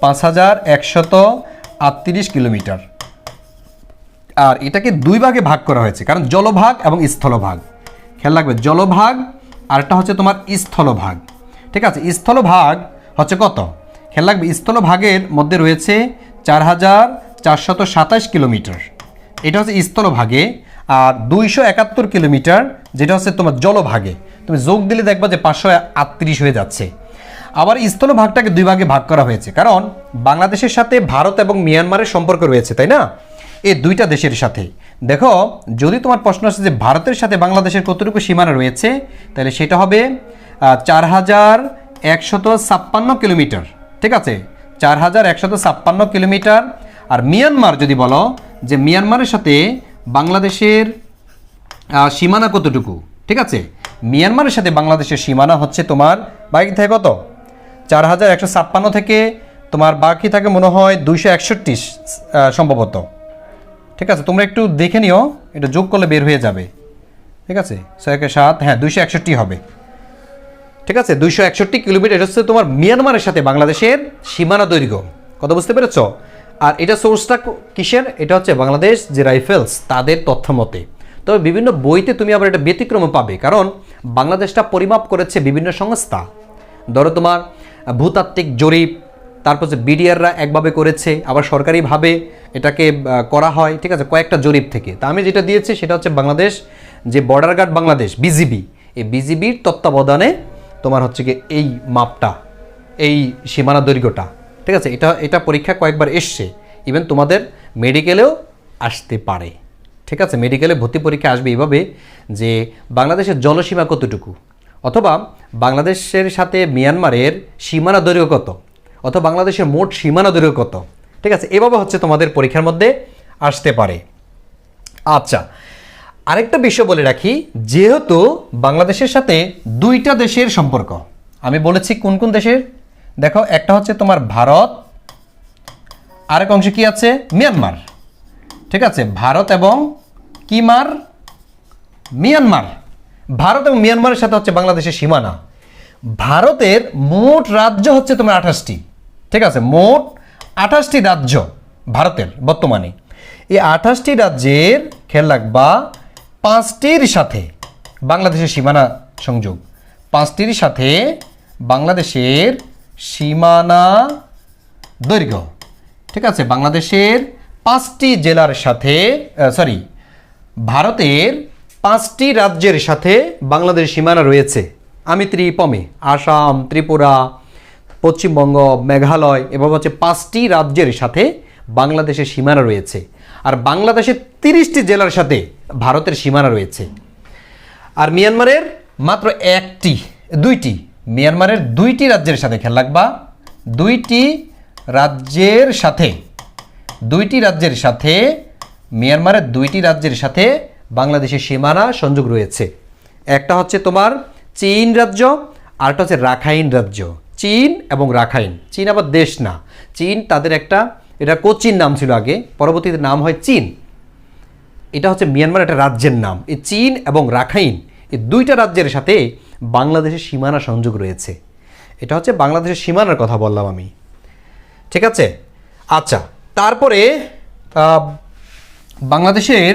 5,138 কিলোমিটার। আর এটাকে 2 ভাগে ভাগ করা হয়েছে, কারণ জলভাগ এবং স্থলভাগ। খেয়াল রাখবে, জলভাগ আর একটা হচ্ছে তোমার স্থলভাগ। ঠিক আছে, স্থলভাগ হচ্ছে কত? খেয়াল রাখবে, স্থলভাগের মধ্যে রয়েছে 4,427 কিলোমিটার। এটা হচ্ছে স্থলভাগে। আর 271 কিলোমিটার যেটা হচ্ছে তোমার জলভাগে। তুমি যোগ দিলে দেখবা যে 538 হয়ে যাচ্ছে। আবার স্থলভাগটাকে দুই ভাগে ভাগ করা হয়েছে, কারণ বাংলাদেশের সাথে ভারত এবং মিয়ানমারের সম্পর্ক রয়েছে, তাই না? এই দুইটা দেশের সাথে। দেখো, যদি তোমার প্রশ্ন আসে যে ভারতের সাথে বাংলাদেশের কতটুকু সীমানা রয়েছে, তাহলে সেটা হবে 4156 কিলোমিটার। ঠিক আছে, 4156 কিলোমিটার। আর মিয়ানমার যদি বলো যে মিয়ানমারের সাথে বাংলাদেশের সীমানা কতটুকু, ঠিক আছে, মিয়ানমারের সাথে বাংলাদেশের সীমানা হচ্ছে তোমার বাকি থাকে কত, 4156 থেকে তোমার বাকি থাকে মনে হয় 261 সম্ভবত। ঠিক আছে, তোমরা একটু দেখে নিও, এটা যোগ করলে বের হয়ে যাবে। ঠিক আছে, 6 হ্যাঁ 261 হবে। ঠিক আছে, 261 কিলোমিটার হচ্ছে তোমার মিয়ানমারের সাথে বাংলাদেশের সীমানা দৈর্ঘ্য। কথা বুঝতে পেরেছ? আর এটা সোর্সটা কিসের? এটা হচ্ছে বাংলাদেশ যে রাইফেলস তাদের তথ্য মতে। তবে বিভিন্ন বইতে তুমি আবার এটা ব্যতিক্রম পাবে, কারণ বাংলাদেশটা পরিমাপ করেছে বিভিন্ন সংস্থা। ধরো তোমার ভূতাত্ত্বিক জরিপ, তারপর যে বিডিআররা একভাবে করেছে, আবার সরকারিভাবে এটাকে করা হয়। ঠিক আছে, কয়েকটা জরিপ থেকে। তা আমি যেটা দিয়েছি সেটা হচ্ছে বাংলাদেশ যে বর্ডার গার্ড বাংলাদেশ বিজিবি, এই বিজিবির তত্ত্বাবধানে তোমার হচ্ছে কি এই মাপটা, এই সীমানা দৈর্ঘ্যটা। ঠিক আছে, এটা পরীক্ষা কয়েকবার এসছে, ইভেন তোমাদের মেডিকেলেও আসতে পারে। ঠিক আছে, মেডিকেলে ভর্তি পরীক্ষা আসবে এইভাবে যে বাংলাদেশের জলসীমা কতটুকু, অথবা বাংলাদেশের সাথে মিয়ানমারের সীমানা দৈর্ঘ্য কত, অথবা বাংলাদেশের মোট সীমানা দৈর্ঘ্য কত। ঠিক আছে, এভাবে হচ্ছে তোমাদের পরীক্ষার মধ্যে আসতে পারে। আচ্ছা, আরেকটা বিষয় বলে রাখি, যেহেতু বাংলাদেশের সাথে দুইটা দেশের সম্পর্ক, আমি বলেছি কোন কোন দেশের, দেখো একটা হচ্ছে তোমার ভারত, আরেক অংশে কি আছে মিয়ানমার। ঠিক আছে, ভারত এবং মিয়ানমার। ভারত এবং মিয়ানমারের সাথে হচ্ছে বাংলাদেশের সীমানা। ভারতের মোট রাজ্য হচ্ছে তোমার 28টি। ঠিক আছে, মোট 28টি রাজ্য ভারতের বর্তমানে। এই 28টি রাজ্যের খেয়াল রাখবা 5টির সাথে বাংলাদেশের সীমানা সংযোগ, 5টির সাথে বাংলাদেশের সীমানা দৈর্ঘ্য। ঠিক আছে, বাংলাদেশের 5টি জেলার সাথে ভারতের 5টি রাজ্যের সাথে বাংলাদেশ সীমানা রয়েছে। আমি ত্রিপমে আসাম, ত্রিপুরা, পশ্চিমবঙ্গ, মেঘালয়, এবং হচ্ছে 5টি রাজ্যের সাথে বাংলাদেশের সীমানা রয়েছে। আর বাংলাদেশের 30টি জেলার সাথে ভারতের সীমানা রয়েছে। আর মিয়ানমারের মাত্র দুইটি, মিয়ানমারের 2টি রাজ্যের সাথে, খেয়াল রাখবা 2টি রাজ্যের সাথে মিয়ানমারের 2টি রাজ্যের সাথে বাংলাদেশের সীমানা সংযোগ রয়েছে। একটা হচ্ছে তোমার চীন রাজ্য, আরেকটা হচ্ছে রাখাইন রাজ্য। চীন এবং রাখাইন, চীন আবার দেশ না, চীন তাদের এটা কোচিন নাম ছিল আগে, পরবর্তীতে নাম হয় চীন। এটা হচ্ছে মিয়ানমার একটা রাজ্যের নাম। এই চীন এবং রাখাইন, এই দুইটা রাজ্যের সাথে বাংলাদেশের সীমানা সংযোগ রয়েছে। এটা হচ্ছে বাংলাদেশের সীমানার কথা বললাম আমি। ঠিক আছে, আচ্ছা, তারপরে বাংলাদেশের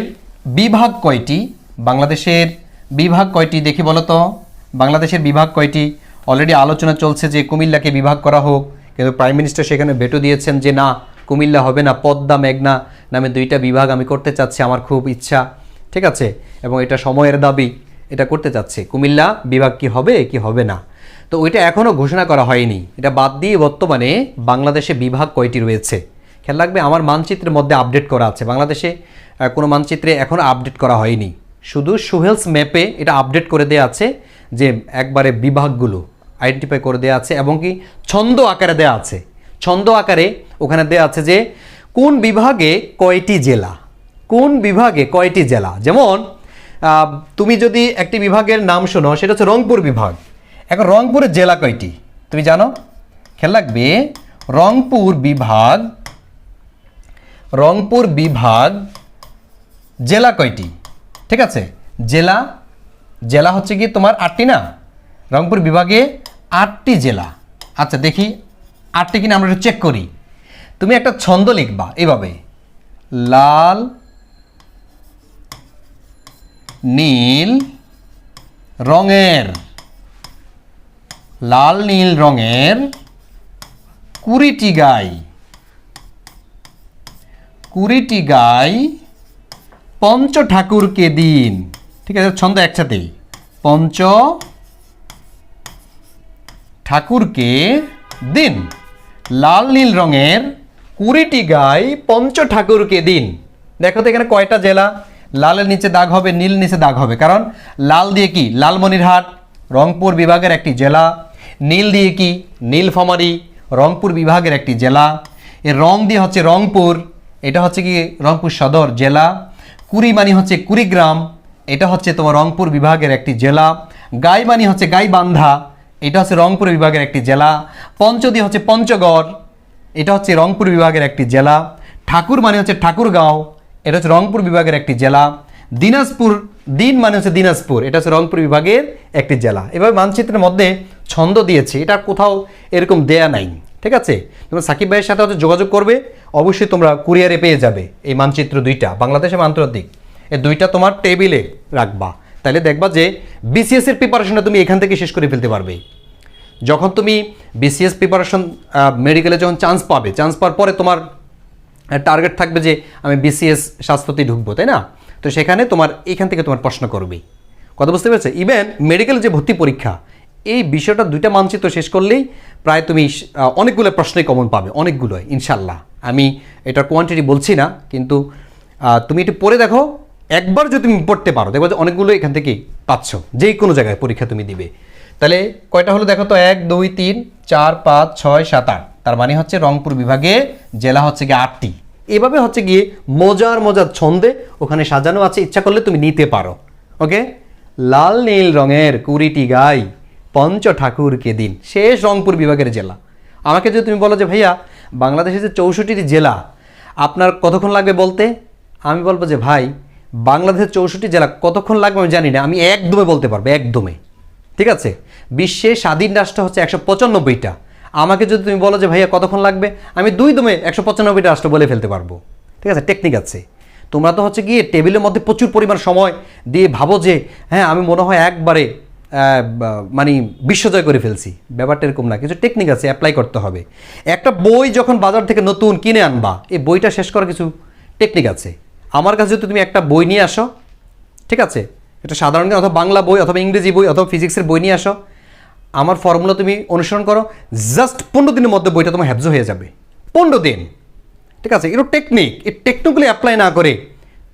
বিভাগ কয়টি দেখি বলো তো। বাংলাদেশের বিভাগ কয়টি? অলরেডি আলোচনা চলছে যে কুমিল্লাকে বিভাগ করা হোক, কিন্তু প্রাইম মিনিস্টার সেখানে ভেটো দিয়েছেন যে না, কুমিল্লা হবে না, পদ্মা মেঘনা নামে 2টা বিভাগ আমি করতে চাচ্ছি, আমার খুব ইচ্ছা। ঠিক আছে, এবং এটা সময়ের দাবি, এটা করতে চাচ্ছে। কুমিল্লা বিভাগ কি হবে কি হবে না, তো ওইটা এখনও ঘোষণা করা হয়নি। এটা বাদ দিয়ে বর্তমানে বাংলাদেশে বিভাগ কয়টি রয়েছে খেয়াল রাখবে। আমার মানচিত্রের মধ্যে আপডেট করা আছে, বাংলাদেশে কোনো মানচিত্রে এখনও আপডেট করা হয়নি, শুধু সুহেলস ম্যাপে এটা আপডেট করে দেওয়া আছে যে একবারে বিভাগগুলো আইডেন্টিফাই করে দেওয়া আছে, এবং কি ছন্দ আকারে দেওয়া আছে। ছন্দ আকারে ওখানে দেওয়া আছে যে কোন বিভাগে কয়টি জেলা। যেমন তুমি যদি একটি বিভাগের নাম শোনো, সেটা হচ্ছে রংপুর বিভাগ। এখন রংপুরের জেলা কয়টি তুমি জানো? খেয়াল রাখবে, রংপুর বিভাগ জেলা কয়টি? ঠিক আছে, জেলা হচ্ছে কি তোমার 8টি না? রংপুর বিভাগে 8টি জেলা। আচ্ছা দেখি 8টি কিনা আমরা একটু চেক করি। তুমি একটা ছন্দ লিখবা এভাবে, লাল নীল রঙের 20টি গাই পঞ্চ ঠাকুরকে দিন, ঠিক আছে, ছন্দ একসাথেই, পঞ্চ ঠাকুরকে দিন, লাল নীল রঙের 20টি গাই পঞ্চ ঠাকুরকে দিন। দেখো তো এখানে কয়টা জেলা, লালের নিচে দাগ হবে, নীল নিচে দাগ হবে, কারণ লাল দিয়ে কি লালমনিরহাট রংপুর বিভাগের একটি জেলা, নীল দিয়ে কি নীলফামারী রংপুর বিভাগের একটি জেলা, এর রং দিয়ে হচ্ছে রংপুর, এটা হচ্ছে কি রংপুর সদর জেলা, কুড়িমানি হচ্ছে কুড়িগ্রাম, এটা হচ্ছে তোমার রংপুর বিভাগের একটি জেলা, গাইমানি হচ্ছে গাইবান্ধা, এটা হচ্ছে রংপুর বিভাগের একটি জেলা, পঞ্চদী হচ্ছে পঞ্চগড়, এটা হচ্ছে রংপুর বিভাগের একটি জেলা, ঠাকুর মানে হচ্ছে ঠাকুরগাঁও, এটা হচ্ছে রংপুর বিভাগের একটি জেলা, দিনাজপুর দিন মানে হচ্ছে দিনাজপুর, এটা হচ্ছে রংপুর বিভাগের একটি জেলা। এভাবে মানচিত্রের মধ্যে ছন্দ দিয়েছি, এটা কোথাও এরকম দেয়া নাই, ঠিক আছে। তোমরা সাকিব ভাইয়ের সাথে হচ্ছে যোগাযোগ করবে, অবশ্যই তোমরা কুরিয়ারে পেয়ে যাবে এই মানচিত্র দুইটা, বাংলাদেশ এবং আন্তর্জাতিক, এই দুইটা তোমার টেবিলে রাখবা, তাহলে দেখবা যে বিসিএস এর প্রিপারেশনটা তুমি এখান থেকে শেষ করে ফেলতে পারবে। যখন তুমি বিসিএস প্রিপারেশন মেডিকেলে যখন চান্স পাবে, চান্স পাওয়ার পরে তোমার টার্গেট থাকবে যে আমি বিসিএস স্বাস্থ্যতেই ঢুকবো, তাই না? তো সেখানে তোমার এখান থেকে তোমার প্রশ্ন করবে, কথা বুঝতে পেরেছে? ইভেন মেডিকেল যে ভর্তি পরীক্ষা, এই বিষয়টা দুইটা মানচিত্র শেষ করলেই প্রায় তুমি অনেকগুলো প্রশ্নই কমন পাবে, অনেকগুলোই ইনশাল্লাহ। আমি এটার কোয়ান্টিটি বলছি না, কিন্তু তুমি একটু পড়ে দেখো, একবার যদি তুমি পড়তে পারো দেখো যে অনেকগুলো এখান থেকেই পাচ্ছ, যে কোনো জায়গায় পরীক্ষা তুমি দিবে। তাহলে কয়টা হলো দেখো তো, 1 2 3 4 5 6 7 8, তার মানে হচ্ছে রংপুর বিভাগে জেলা হচ্ছে গিয়ে 8টি। এভাবে হচ্ছে গিয়ে মজার মজার ছন্দে ওখানে সাজানো আছে, ইচ্ছা করলে তুমি নিতে পারো। ওকে, লাল নীল রঙের 20টি গাই পঞ্চ ঠাকুরকে দিন, শেষ রংপুর বিভাগের জেলা। আমাকে যদি তুমি বলো যে ভাইয়া বাংলাদেশে যে 64টি জেলা আপনার কতক্ষণ লাগবে বলতে, আমি বলবো যে ভাই বাংলাদেশের 64টি জেলা কতক্ষণ লাগবে আমি জানি না, আমি একদমে বলতে পারবো, একদমে, ঠিক আছে। বিশ্বে স্বাধীন রাষ্ট্র হচ্ছে 195টা, আমাকে যদি তুমি বলো যে ভাইয়া কতক্ষণ লাগবে, আমি 2 দমে 195টা রাষ্ট্র বলে ফেলতে পারবো, ঠিক আছে। টেকনিক আছে। তোমরা তো হচ্ছে গিয়ে টেবিলের মধ্যে প্রচুর পরিমাণ সময় দিয়ে ভাবো যে হ্যাঁ আমি মনে হয় একবারে মানে বিশ্বজয় করে ফেলছি, ব্যাপারটা এরকম না, কিছু টেকনিক আছে, অ্যাপ্লাই করতে হবে। একটা বই যখন বাজার থেকে নতুন কিনে আনবা, এই বইটা শেষ করার কিছু টেকনিক আছে। আমার কাছে যদি তুমি একটা বই নিয়ে আসো, ঠিক আছে, এটা সাধারণ জ্ঞান অথবা বাংলা বই অথবা ইংরেজি বই অথবা ফিজিক্সের বই নিয়ে আসো, আমার ফর্মুলা তুমি অনুসরণ করো, জাস্ট 15 দিনের মধ্যে বইটা তোমার হ্যাবজ হয়ে যাবে, 15 দিন, ঠিক আছে। এগুলো টেকনিক, এই টেকনিকগুলি অ্যাপ্লাই না করে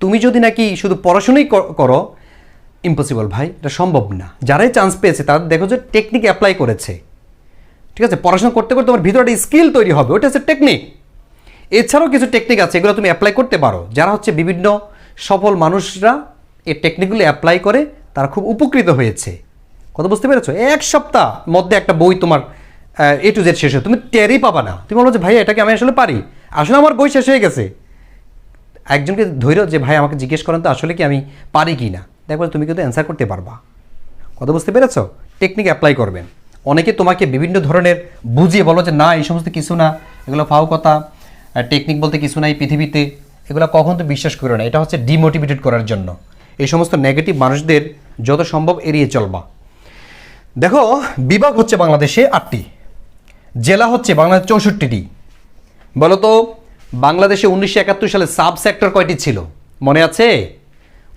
তুমি যদি নাকি শুধু পড়াশোনাই করো, ইম্পসিবল ভাই, এটা সম্ভব না। যারাই চান্স পেয়েছে তারা দেখো যে টেকনিক অ্যাপ্লাই করেছে, ঠিক আছে। পড়াশোনা করতে করতে তোমার ভিতরে একটা স্কিল তৈরি হবে, ওটা হচ্ছে টেকনিক। এছাড়াও কিছু টেকনিক আছে, এগুলো তুমি অ্যাপ্লাই করতে পারো। যারা হচ্ছে বিভিন্ন সফল মানুষরা এই টেকনিকগুলো অ্যাপ্লাই করে তারা খুব উপকৃত হয়েছে, কথা বুঝতে পেরেছো? 1 সপ্তাহ মধ্যে একটা বই তোমার A to Z শেষ হয়, তুমি টেরই পাবা না। তুমি বলো যে ভাই এটাকে আমি আসলে পারি, আসলে আমার বই শেষ হয়ে গেছে। একজনকে ধৈর্য যে ভাই আমাকে জিজ্ঞেস করেন তো আসলে কি আমি পারি কি না, দেখো তুমি কিন্তু অ্যান্সার করতে পারবা, কথা বুঝতে পেরেছো? টেকনিক অ্যাপ্লাই করবেন। অনেকে তোমাকে বিভিন্ন ধরনের বুঝিয়ে বলো যে না এই সমস্ত কিছু না, এগুলো ফাও কথা, টেকনিক বলতে কিছু নাই পৃথিবীতে, এগুলো কখন তো বিশ্বাস করো না, এটা হচ্ছে ডিমোটিভেটেড করার জন্য। এই সমস্ত নেগেটিভ মানুষদের যত সম্ভব এড়িয়ে চলবা। দেখো বিভাগ হচ্ছে বাংলাদেশে 8টি, জেলা হচ্ছে বাংলাদেশ 64টি। বলো তো বাংলাদেশে 1971 সালে সাব সেক্টর কয়টি ছিল, মনে আছে?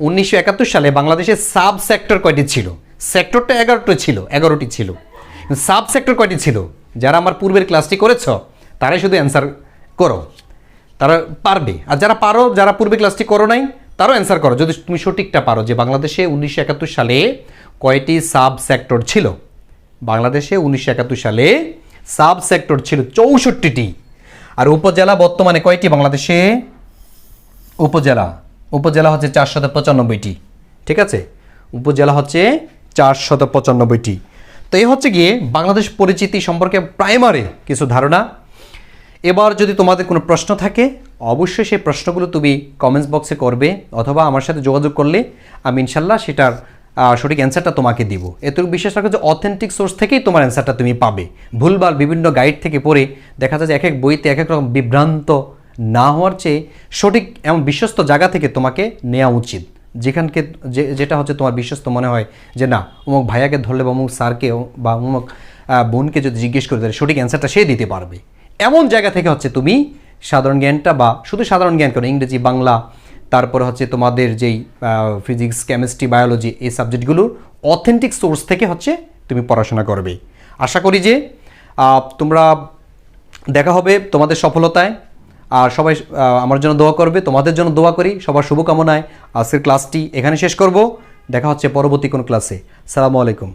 1971 সালে বাংলাদেশে সাব সেক্টর কয়টি ছিল? সেক্টরটা 11টি ছিল, সাব সেক্টর কয়টি ছিল? যারা আমার পূর্বের ক্লাসটি করেছ তারাই শুধু অ্যান্সার করো, তারা পারবে। আর যারা পারো, যারা পূর্বে ক্লাসটি করো নাই তারাও অ্যান্সার করো যদি তুমি সঠিকটা পারো, যে বাংলাদেশে 1971 সালে কয়টি সাব সেক্টর ছিল। বাংলাদেশে 1971 সালে সাব সেক্টর ছিল 64টি। আর উপজেলা বর্তমানে কয়টি বাংলাদেশে? উপজেলা হচ্ছে 495টি, ঠিক আছে। উপজেলা হচ্ছে 495টি। তো এই হচ্ছে গিয়ে বাংলাদেশ পরিচিতি সম্পর্কে প্রাইমারি কিছু ধারণা। এবার যদি তোমাদের কোনো প্রশ্ন থাকে অবশ্যই সেই প্রশ্নগুলো তুমি কমেন্টস বক্সে করবে, অথবা আমার সাথে যোগাযোগ করলে আমি ইনশাল্লাহ সেটার সঠিক অ্যান্সারটা তোমাকে দিব। এতটুকু বিশ্বাস রাখো যে অথেন্টিক সোর্স থেকেই তোমার অ্যান্সারটা তুমি পাবে। ভুলভাল বিভিন্ন গাইড থেকে পড়ে দেখা যায় যে এক এক বইতে এক এক রকম বিভ্রান্ত না হওয়ার চেয়ে সঠিক এমন বিশ্বস্ত জায়গা থেকে তোমাকে নেওয়া উচিত, যেখানকে যেটা হচ্ছে তোমার বিশ্বস্ত মনে হয় যে না অমুক ভাইয়াকে ধরলে বা অমুক স্যারকে বা অমুক বোনকে যদি জিজ্ঞেস করে তাহলে সঠিক অ্যান্সারটা সে দিতে পারবে। এমন জায়গা থেকে হচ্ছে তুমি সাধারণ জ্ঞানটা, বা শুধু সাধারণ জ্ঞান কেন, ইংরেজি, বাংলা তারপরে হচ্ছে তোমাদের যেই ফিজিক্স কেমিস্ট্রি বায়োলজি এই সাবজেক্টগুলো অথেন্টিক সোর্স থেকে হচ্ছে তুমি পড়াশোনা করবে। আশা করি যে তোমরা দেখা হবে তোমাদের সফলতায়। আর সবাই আমার জন্য দোয়া করবে, তোমাদের জন্য দোয়া করি। সবার শুভকামনায় আজকের ক্লাসটি এখানে শেষ করব। দেখা হচ্ছে পরবর্তী কোন ক্লাসে। আসসালামু আলাইকুম।